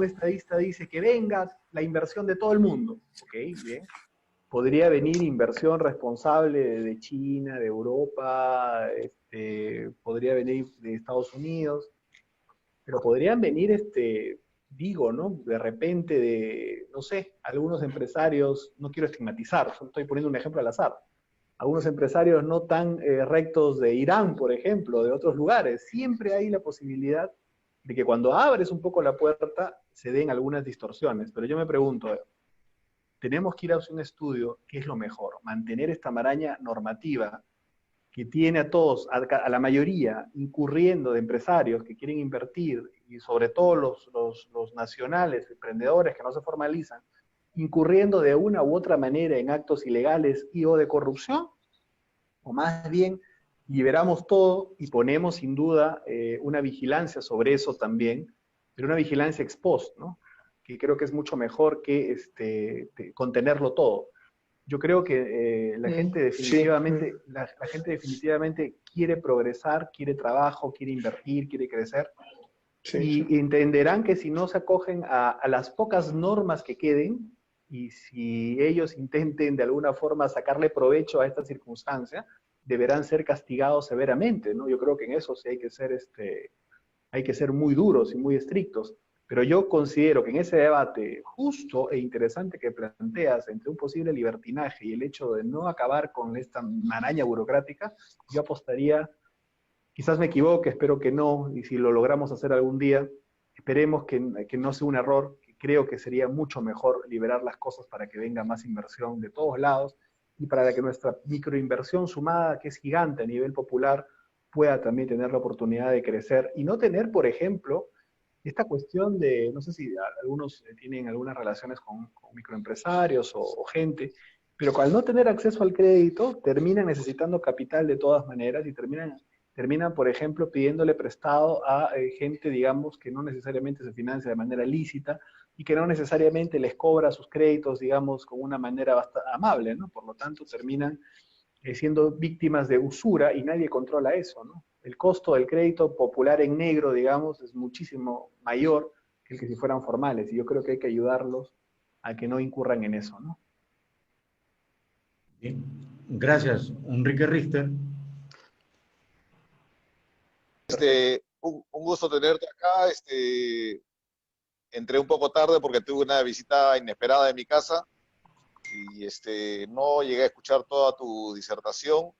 estadista dice que venga la inversión de todo el mundo, ok, bien, podría venir inversión responsable de China, de Europa, podría venir de Estados Unidos, pero podrían venir, digo, ¿no? De repente de, no sé, algunos empresarios, no quiero estigmatizar, solo estoy poniendo un ejemplo al azar, algunos empresarios no tan rectos de Irán, por ejemplo, de otros lugares. Siempre hay la posibilidad de que cuando abres un poco la puerta se den algunas distorsiones, pero yo me pregunto, tenemos que ir a un estudio, ¿qué es lo mejor? Mantener esta maraña normativa que tiene a todos, a la mayoría, incurriendo de empresarios que quieren invertir, y sobre todo los nacionales, emprendedores que no se formalizan, incurriendo de una u otra manera en actos ilegales y o de corrupción, o más bien liberamos todo y ponemos sin duda una vigilancia sobre eso también, pero una vigilancia ex post, ¿no? Que creo que es mucho mejor que contenerlo todo. Yo creo que la gente definitivamente, la gente definitivamente quiere progresar, quiere trabajo, quiere invertir, quiere crecer, y entenderán que si no se acogen a las pocas normas que queden, y si ellos intenten de alguna forma sacarle provecho a esta circunstancia, deberán ser castigados severamente, ¿no? Yo creo que en eso sí hay que ser muy duros y muy estrictos. Pero yo considero que en ese debate justo e interesante que planteas entre un posible libertinaje y el hecho de no acabar con esta maraña burocrática, yo apostaría, quizás me equivoque, espero que no, y si lo logramos hacer algún día, esperemos que no sea un error, que creo que sería mucho mejor liberar las cosas para que venga más inversión de todos lados y para que nuestra microinversión sumada, que es gigante a nivel popular, pueda también tener la oportunidad de crecer y no tener, por ejemplo, esta cuestión de, no sé si algunos tienen algunas relaciones con microempresarios o gente, pero al no tener acceso al crédito, terminan necesitando capital de todas maneras y terminan, por ejemplo, pidiéndole prestado a gente, digamos, que no necesariamente se financia de manera lícita y que no necesariamente les cobra sus créditos, digamos, con una manera bastante amable, ¿no? Por lo tanto, terminan siendo víctimas de usura y nadie controla eso, ¿no? El costo del crédito popular en negro, digamos, es muchísimo mayor que el que si fueran formales, y yo creo que hay que ayudarlos a que no incurran en eso, ¿no? Bien. Gracias, Enrique Richter. Un gusto tenerte acá. Entré un poco tarde porque tuve una visita inesperada de mi casa y no llegué a escuchar toda tu disertación,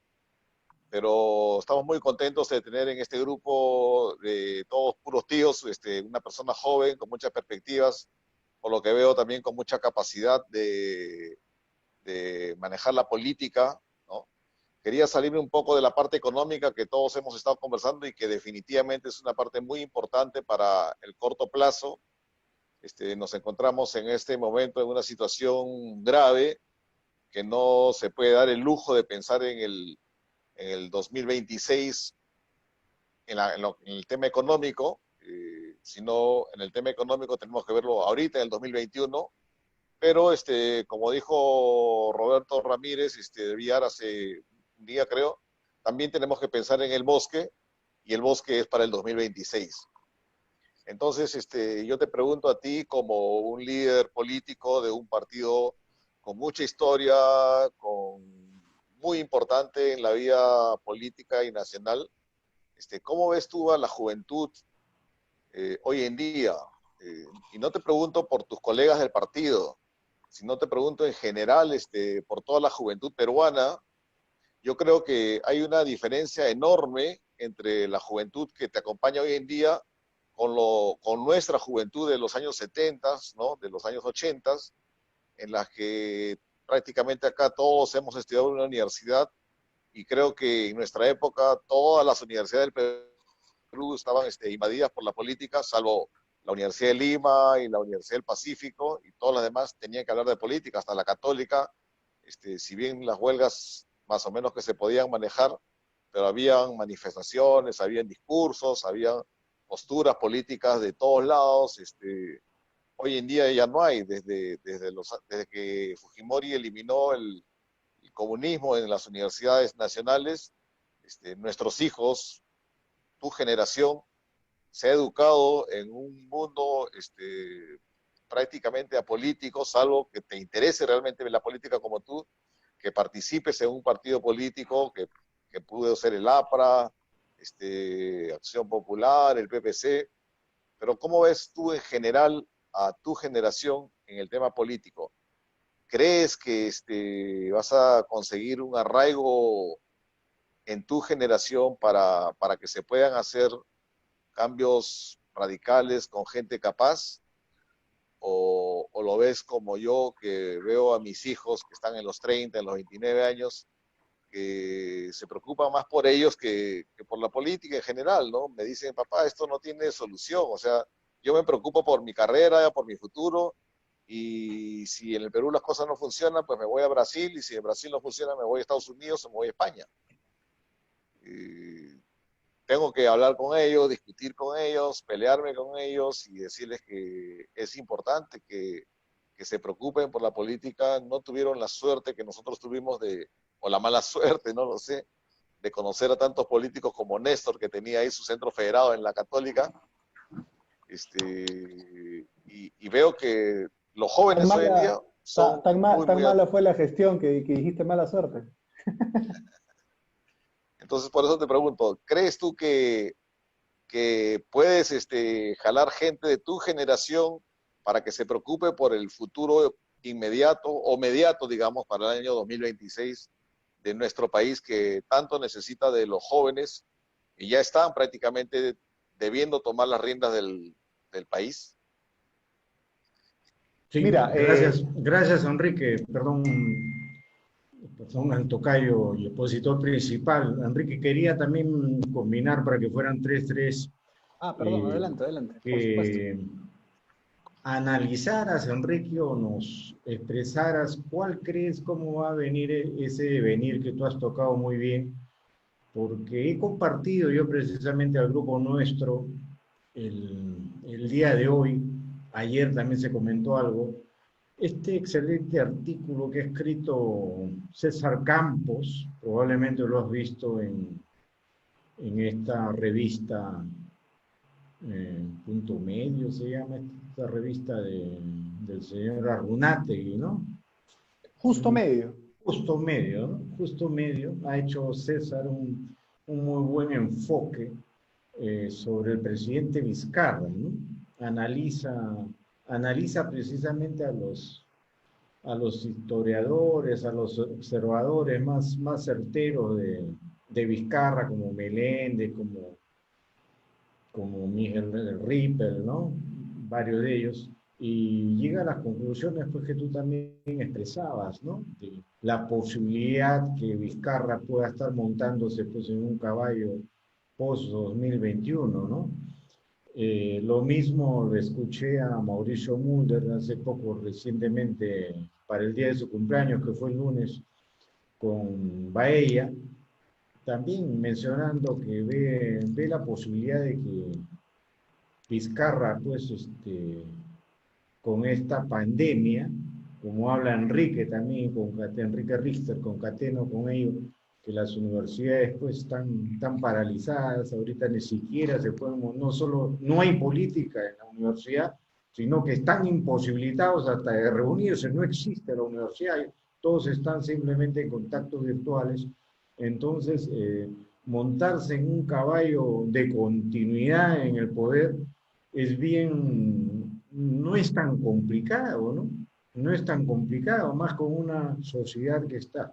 pero estamos muy contentos de tener en este grupo de todos puros tíos, una persona joven con muchas perspectivas, por lo que veo también con mucha capacidad de manejar la política, ¿no? Quería salirme un poco de la parte económica que todos hemos estado conversando y que definitivamente es una parte muy importante para el corto plazo. Nos encontramos en este momento en una situación grave que no se puede dar el lujo de pensar en el 2026 en el tema económico, sino en el tema económico tenemos que verlo ahorita en el 2021, pero como dijo Roberto Ramírez de Villar hace un día creo, también tenemos que pensar en el bosque, y el bosque es para el 2026. Entonces, yo te pregunto a ti, como un líder político de un partido con mucha historia, muy importante en la vida política y nacional, ¿cómo ves tú a la juventud hoy en día? Y no te pregunto por tus colegas del partido, sino te pregunto en general por toda la juventud peruana. Yo creo que hay una diferencia enorme entre la juventud que te acompaña hoy en día con nuestra juventud de los años 70, ¿no? De los años 80, en las que prácticamente acá todos hemos estudiado en una universidad, y creo que en nuestra época todas las universidades del Perú estaban invadidas por la política, salvo la Universidad de Lima y la Universidad del Pacífico, y todas las demás tenían que hablar de política, hasta la Católica, si bien las huelgas más o menos que se podían manejar, pero habían manifestaciones, habían discursos, habían posturas políticas de todos lados. Hoy en día ya no hay, desde que Fujimori eliminó el comunismo en las universidades nacionales, nuestros hijos, tu generación, se ha educado en un mundo prácticamente apolítico, salvo que te interese realmente la política como tú, que participes en un partido político que pudo ser el APRA, Acción Popular, el PPC, pero ¿cómo ves tú en general a tu generación en el tema político? ¿Crees que vas a conseguir un arraigo en tu generación para que se puedan hacer cambios radicales con gente capaz? ¿O lo ves como yo, que veo a mis hijos que están en los 30, en los 29 años, que se preocupan más por ellos que por la política en general, ¿no? Me dicen, papá, esto no tiene solución. O sea, yo me preocupo por mi carrera, por mi futuro, y si en el Perú las cosas no funcionan, pues me voy a Brasil, y si en Brasil no funciona, me voy a Estados Unidos o me voy a España. Tengo que hablar con ellos, discutir con ellos, pelearme con ellos y decirles que es importante que se preocupen por la política. No tuvieron la suerte que nosotros tuvimos o la mala suerte, no lo sé, de conocer a tantos políticos como Néstor, que tenía ahí su centro federado en la Católica. Y veo que los jóvenes hoy en día son tan mala fue la gestión que dijiste mala suerte. Entonces, por eso te pregunto, ¿crees tú que que puedes jalar gente de tu generación para que se preocupe por el futuro inmediato o mediato, digamos, para el año 2026 de nuestro país, que tanto necesita de los jóvenes y ya están prácticamente debiendo tomar las riendas del país? Sí, Mira, gracias Enrique, perdón al tocayo y expositor principal. Enrique, quería también combinar para que fueran tres, perdón, adelante, por supuesto. que analizaras, Enrique, o nos expresaras cuál crees cómo va a venir ese devenir que tú has tocado muy bien, porque he compartido yo precisamente al grupo nuestro el día de hoy, ayer también se comentó algo, este excelente artículo que ha escrito César Campos, probablemente lo has visto en esta revista Punto Medio, se llama esta revista del señor Arrunátegui, ¿no? Justo medio. Justo medio, ¿no? Justo medio. Ha hecho César un muy buen enfoque sobre el presidente Vizcarra, ¿no? Analiza precisamente a los historiadores, a los observadores más certeros de Vizcarra, como Meléndez, como Miguel Rippel, ¿no? Varios de ellos, y llega a las conclusiones pues, que tú también expresabas, ¿no? De la posibilidad que Vizcarra pueda estar montándose pues, en un caballo post-2021, ¿no? Lo mismo lo escuché a Mauricio Mulder hace poco, recientemente, para el día de su cumpleaños, que fue el lunes, con Baella, también mencionando que ve la posibilidad de que Vizcarra, pues, con esta pandemia, como habla Enrique también, Enrique Richter, concateno con ello, que las universidades pues están paralizadas, ahorita ni siquiera se pueden, no hay política en la universidad, sino que están imposibilitados hasta de reunirse, no existe la universidad, todos están simplemente en contactos virtuales. Entonces, montarse en un caballo de continuidad en el poder no es tan complicado, ¿no? No es tan complicado, más con una sociedad que está,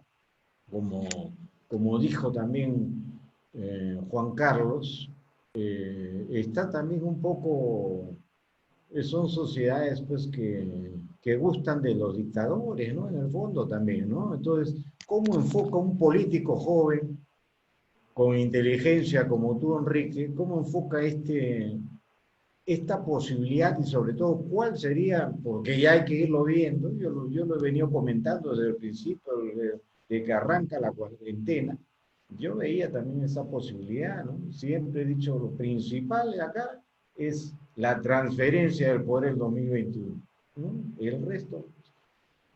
como dijo también Juan Carlos, está también un poco, son sociedades pues que gustan de los dictadores, ¿no? En el fondo también, ¿no? Entonces, ¿cómo enfoca un político joven con inteligencia como tú, Enrique, cómo enfoca esta posibilidad y sobre todo cuál sería, porque ya hay que irlo viendo, yo lo he venido comentando desde el principio de que arranca la cuarentena, yo veía también esa posibilidad, ¿no? Siempre he dicho, lo principal acá es la transferencia del poder en 2021, ¿no? El resto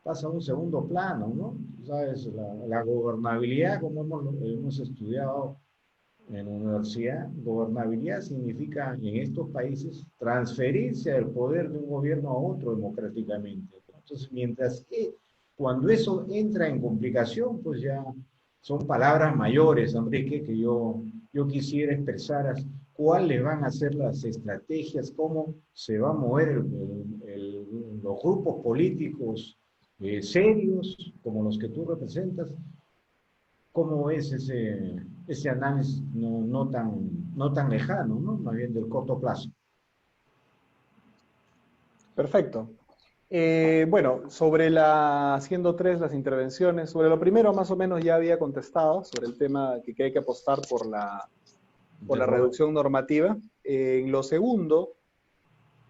pasa a un segundo plano, ¿no? ¿Sabes? La gobernabilidad, como hemos estudiado en la universidad, gobernabilidad significa en estos países transferencia del poder de un gobierno a otro democráticamente. Entonces, cuando eso entra en complicación, pues ya son palabras mayores, Enrique, que yo quisiera expresar cuáles van a ser las estrategias, cómo se va a mover los grupos políticos serios, como los que tú representas, cómo es ese análisis no tan lejano, ¿no? Más bien del corto plazo. Perfecto. Bueno, haciendo las intervenciones, sobre lo primero más o menos ya había contestado, sobre el tema que hay que apostar por la reducción normativa. En lo segundo,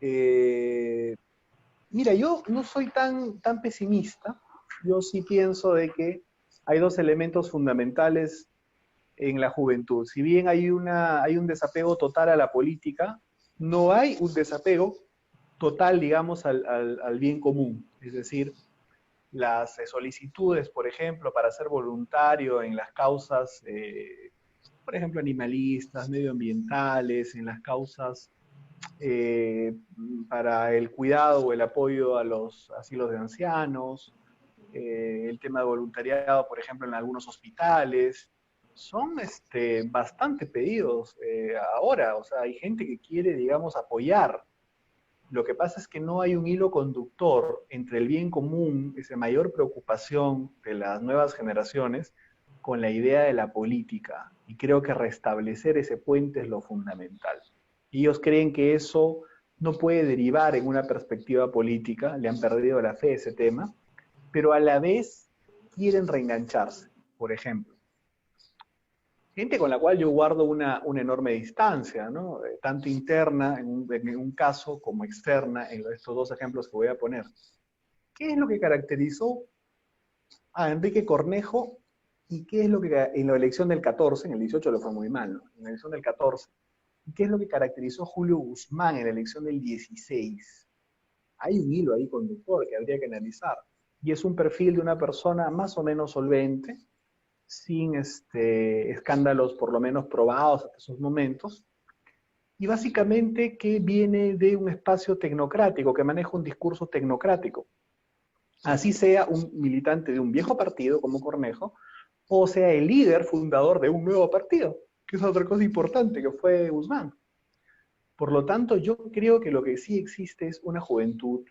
mira, yo no soy tan pesimista, yo sí pienso de que hay dos elementos fundamentales en la juventud. Si bien hay un desapego total a la política, no hay un desapego total, digamos, al bien común. Es decir, las solicitudes, por ejemplo, para ser voluntario en las causas, por ejemplo, animalistas, medioambientales, en las causas para el cuidado o el apoyo a los asilos de ancianos, el tema de voluntariado, por ejemplo, en algunos hospitales, son bastante pedidos ahora. O sea, hay gente que quiere, digamos, apoyar. Lo que pasa es que no hay un hilo conductor entre el bien común, esa mayor preocupación de las nuevas generaciones, con la idea de la política. Y creo que restablecer ese puente es lo fundamental. Y ellos creen que eso no puede derivar en una perspectiva política, le han perdido la fe a ese tema, pero a la vez quieren reengancharse. Por ejemplo, gente con la cual yo guardo una enorme distancia, ¿no? Tanto interna en un caso como externa en estos dos ejemplos que voy a poner. ¿Qué es lo que caracterizó a Enrique Cornejo y qué es lo que en la elección del 14, en el 18 le fue muy mal, ¿no? En la elección del 14, ¿y qué es lo que caracterizó a Julio Guzmán en la elección del 16? Hay un hilo ahí conductor que habría que analizar. Y es un perfil de una persona más o menos solvente, sin escándalos por lo menos probados hasta esos momentos, y básicamente que viene de un espacio tecnocrático, que maneja un discurso tecnocrático. Así sea un militante de un viejo partido como Cornejo, o sea el líder fundador de un nuevo partido, que es otra cosa importante, que fue Guzmán. Por lo tanto, yo creo que lo que sí existe es una juventud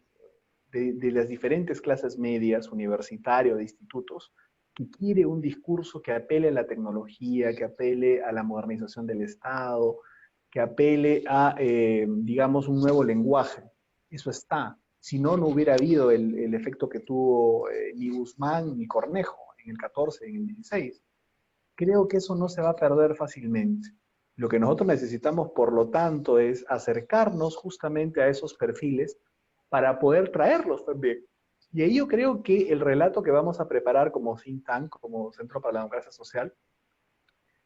de las diferentes clases medias, universitario, de institutos, que quiere un discurso que apele a la tecnología, que apele a la modernización del Estado, que apele a, digamos, un nuevo lenguaje. Eso está. Si no, no hubiera habido el efecto que tuvo ni Guzmán ni Cornejo en el 14, en el 16. Creo que eso no se va a perder fácilmente. Lo que nosotros necesitamos, por lo tanto, es acercarnos justamente a esos perfiles para poder traerlos también. Y ahí yo creo que el relato que vamos a preparar como think tank, como Centro para la Democracia Social,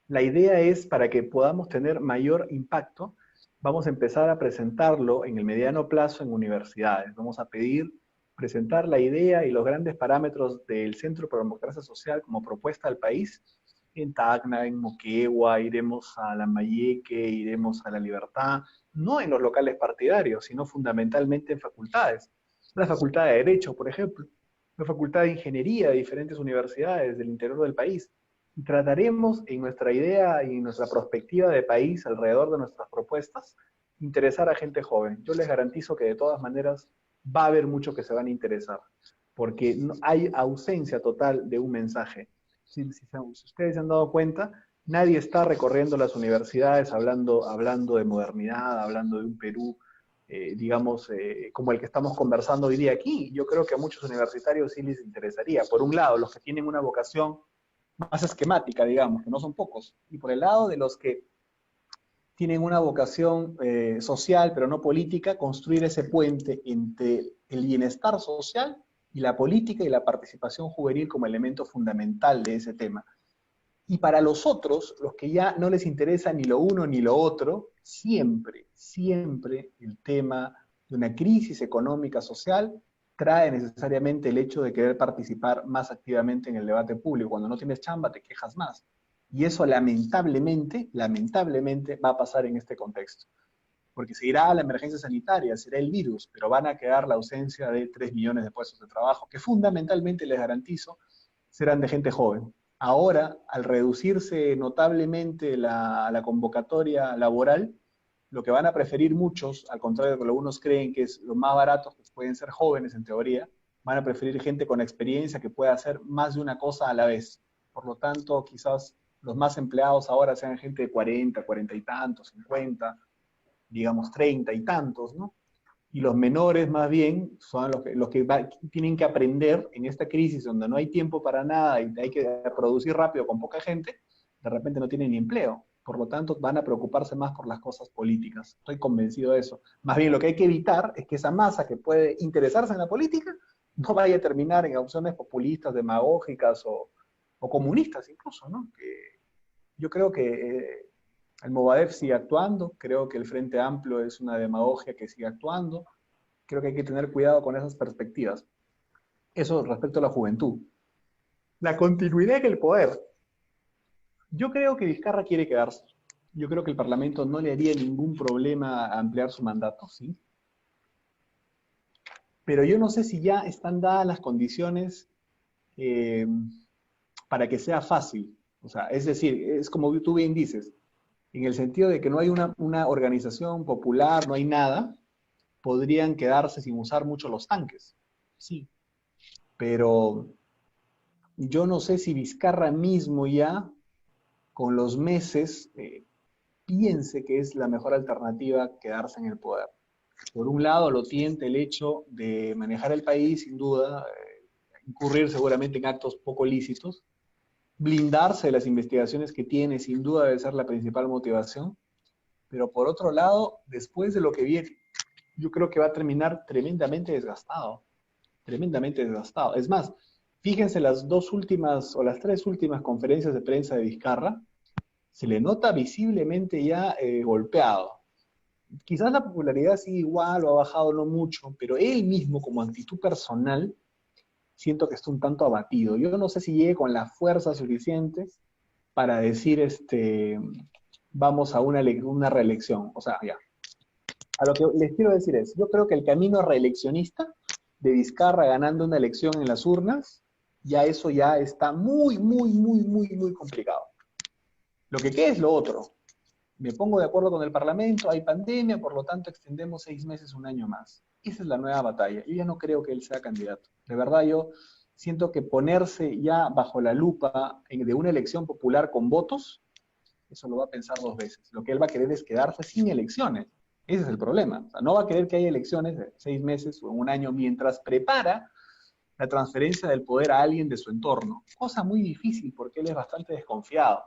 la idea es para que podamos tener mayor impacto, vamos a empezar a presentarlo en el mediano plazo en universidades. Vamos a pedir presentar la idea y los grandes parámetros del Centro para la Democracia Social como propuesta al país en Tacna, en Moquegua, iremos a Lambayeque, iremos a La Libertad, no en los locales partidarios, sino fundamentalmente en facultades. La Facultad de Derecho, por ejemplo, la Facultad de Ingeniería de diferentes universidades del interior del país. Y trataremos en nuestra idea y en nuestra perspectiva de país alrededor de nuestras propuestas, interesar a gente joven. Yo les garantizo que de todas maneras va a haber mucho que se van a interesar, porque no, hay ausencia total de un mensaje. Si ustedes se han dado cuenta, nadie está recorriendo las universidades hablando de modernidad, hablando de un Perú, digamos, como el que estamos conversando hoy día aquí. Yo creo que a muchos universitarios sí les interesaría. Por un lado, los que tienen una vocación más esquemática, digamos, que no son pocos. Y por el lado de los que tienen una vocación social, pero no política, construir ese puente entre el bienestar social y la política y la participación juvenil como elemento fundamental de ese tema. Y para los otros, los que ya no les interesa ni lo uno ni lo otro, siempre, siempre el tema de una crisis económica social trae necesariamente el hecho de querer participar más activamente en el debate público. Cuando no tienes chamba te quejas más. Y eso lamentablemente va a pasar en este contexto. Porque seguirá la emergencia sanitaria, será el virus, pero van a quedar la ausencia de 3 millones de puestos de trabajo, que fundamentalmente, les garantizo, serán de gente joven. Ahora, al reducirse notablemente la convocatoria laboral, lo que van a preferir muchos, al contrario de lo que algunos creen que es lo más barato, que pueden ser jóvenes en teoría, van a preferir gente con experiencia que pueda hacer más de una cosa a la vez. Por lo tanto, quizás los más empleados ahora sean gente de 40, 40 y tantos, 50, digamos 30 y tantos, ¿no? Y los menores más bien son los que tienen que aprender en esta crisis donde no hay tiempo para nada y hay que producir rápido con poca gente, de repente no tienen ni empleo. Por lo tanto, van a preocuparse más por las cosas políticas. Estoy convencido de eso. Más bien, lo que hay que evitar es que esa masa que puede interesarse en la política no vaya a terminar en opciones populistas, demagógicas o comunistas incluso, ¿no? Que yo creo que el Movadef sigue actuando, creo que el Frente Amplio es una demagogia que sigue actuando, creo que hay que tener cuidado con esas perspectivas. Eso respecto a la juventud. La continuidad en el poder. Yo creo que Vizcarra quiere quedarse. Yo creo que el Parlamento no le haría ningún problema a ampliar su mandato, ¿sí? Pero yo no sé si ya están dadas las condiciones para que sea fácil. O sea, es decir, es como tú bien dices, en el sentido de que no hay una organización popular, no hay nada, podrían quedarse sin usar mucho los tanques. Sí, pero yo no sé si Vizcarra mismo ya, con los meses, piense que es la mejor alternativa quedarse en el poder. Por un lado, lo tiente el hecho de manejar el país, sin duda, incurrir seguramente en actos poco lícitos, blindarse de las investigaciones que tiene, sin duda debe ser la principal motivación, pero por otro lado, después de lo que viene, yo creo que va a terminar tremendamente desgastado, tremendamente desgastado. Es más, fíjense las dos últimas o las tres últimas conferencias de prensa de Vizcarra, se le nota visiblemente ya golpeado. Quizás la popularidad sigue igual o ha bajado no mucho, pero él mismo como actitud personal siento que está un tanto abatido. Yo no sé si llegue con la fuerza suficiente para decir vamos a una reelección. O sea, ya. A lo que les quiero decir es, yo creo que el camino reeleccionista de Vizcarra ganando una elección en las urnas, ya eso ya está muy, muy, muy, muy, muy complicado. Lo que queda es lo otro. Me pongo de acuerdo con el Parlamento, hay pandemia, por lo tanto extendemos 6 meses, un año más. Esa es la nueva batalla. Yo ya no creo que él sea candidato. De verdad, yo siento que ponerse ya bajo la lupa de una elección popular con votos, eso lo va a pensar 2 veces. Lo que él va a querer es quedarse sin elecciones. Ese es el problema. O sea, no va a querer que haya elecciones de 6 meses o en un año mientras prepara la transferencia del poder a alguien de su entorno. Cosa muy difícil porque él es bastante desconfiado.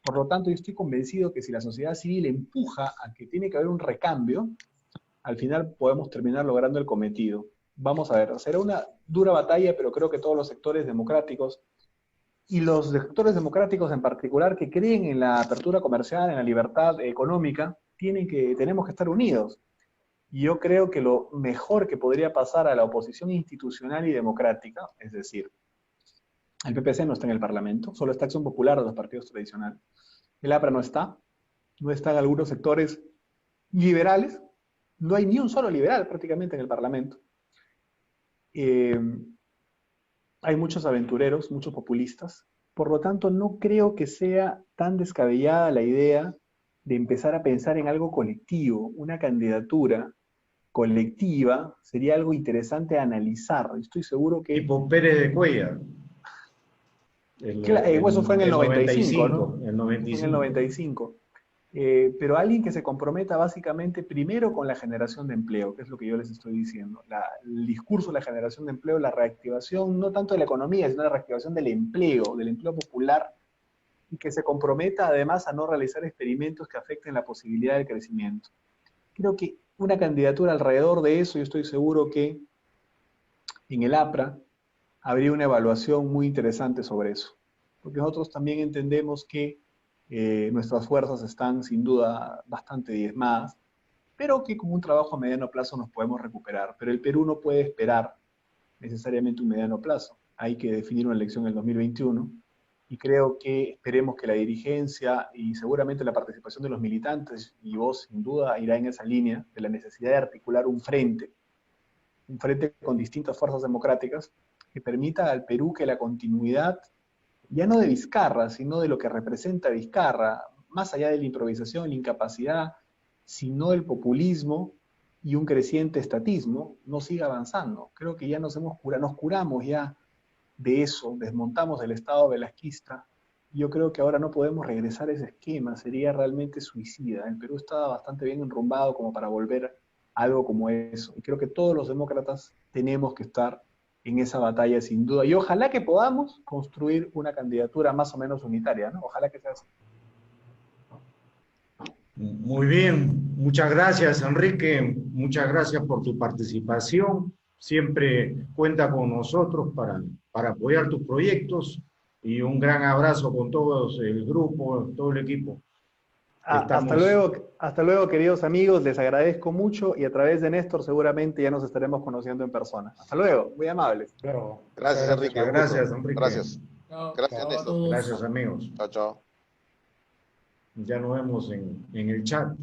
Por lo tanto, yo estoy convencido que si la sociedad civil empuja a que tiene que haber un recambio, al final podemos terminar logrando el cometido. Vamos a ver, será una dura batalla, pero creo que todos los sectores democráticos, y los sectores democráticos en particular que creen en la apertura comercial, en la libertad económica, tenemos que estar unidos. Y yo creo que lo mejor que podría pasar a la oposición institucional y democrática, es decir, el PPC no está en el Parlamento, solo está Acción Popular de los partidos tradicionales. El APRA no están algunos sectores liberales, no hay ni un solo liberal prácticamente en el Parlamento. Hay muchos aventureros, muchos populistas, por lo tanto no creo que sea tan descabellada la idea de empezar a pensar en algo colectivo, una candidatura colectiva, sería algo interesante a analizar. Estoy seguro que... Tipo Pérez de Cuellar. Eso fue en el 95, ¿no? El 95. Fue en el 95. Pero alguien que se comprometa básicamente primero con la generación de empleo, que es lo que yo les estoy diciendo. El discurso de la generación de empleo, la reactivación, no tanto de la economía, sino la reactivación del empleo popular, y que se comprometa además a no realizar experimentos que afecten la posibilidad del crecimiento. Creo que una candidatura alrededor de eso, yo estoy seguro que en el APRA habría una evaluación muy interesante sobre eso. Porque nosotros también entendemos que nuestras fuerzas están sin duda bastante diezmadas, pero que con un trabajo a mediano plazo nos podemos recuperar. Pero el Perú no puede esperar necesariamente un mediano plazo. Hay que definir una elección en el 2021 y creo que esperemos que la dirigencia y seguramente la participación de los militantes, y vos sin duda irá en esa línea de la necesidad de articular un frente con distintas fuerzas democráticas que permita al Perú que la continuidad, ya no de Vizcarra, sino de lo que representa Vizcarra, más allá de la improvisación, la incapacidad, sino el populismo y un creciente estatismo, no siga avanzando. Creo que ya nos curamos ya de eso, desmontamos el Estado velasquista. Yo creo que ahora no podemos regresar a ese esquema, sería realmente suicida. El Perú está bastante bien enrumbado como para volver a algo como eso. Y creo que todos los demócratas tenemos que estar en esa batalla sin duda. Y ojalá que podamos construir una candidatura más o menos unitaria, ¿no? Ojalá que sea así. Muy bien, muchas gracias, Enrique. Muchas gracias por tu participación. Siempre cuenta con nosotros para apoyar tus proyectos y un gran abrazo con todos el grupo, todo el equipo. Hasta luego, queridos amigos, les agradezco mucho y a través de Néstor seguramente ya nos estaremos conociendo en persona. Hasta luego, muy amables. Gracias, Enrique. Gracias, Enrique. Gracias. Chao. Gracias, Chao a Néstor. todos. Gracias, amigos. Chao, chao. Ya nos vemos en el chat.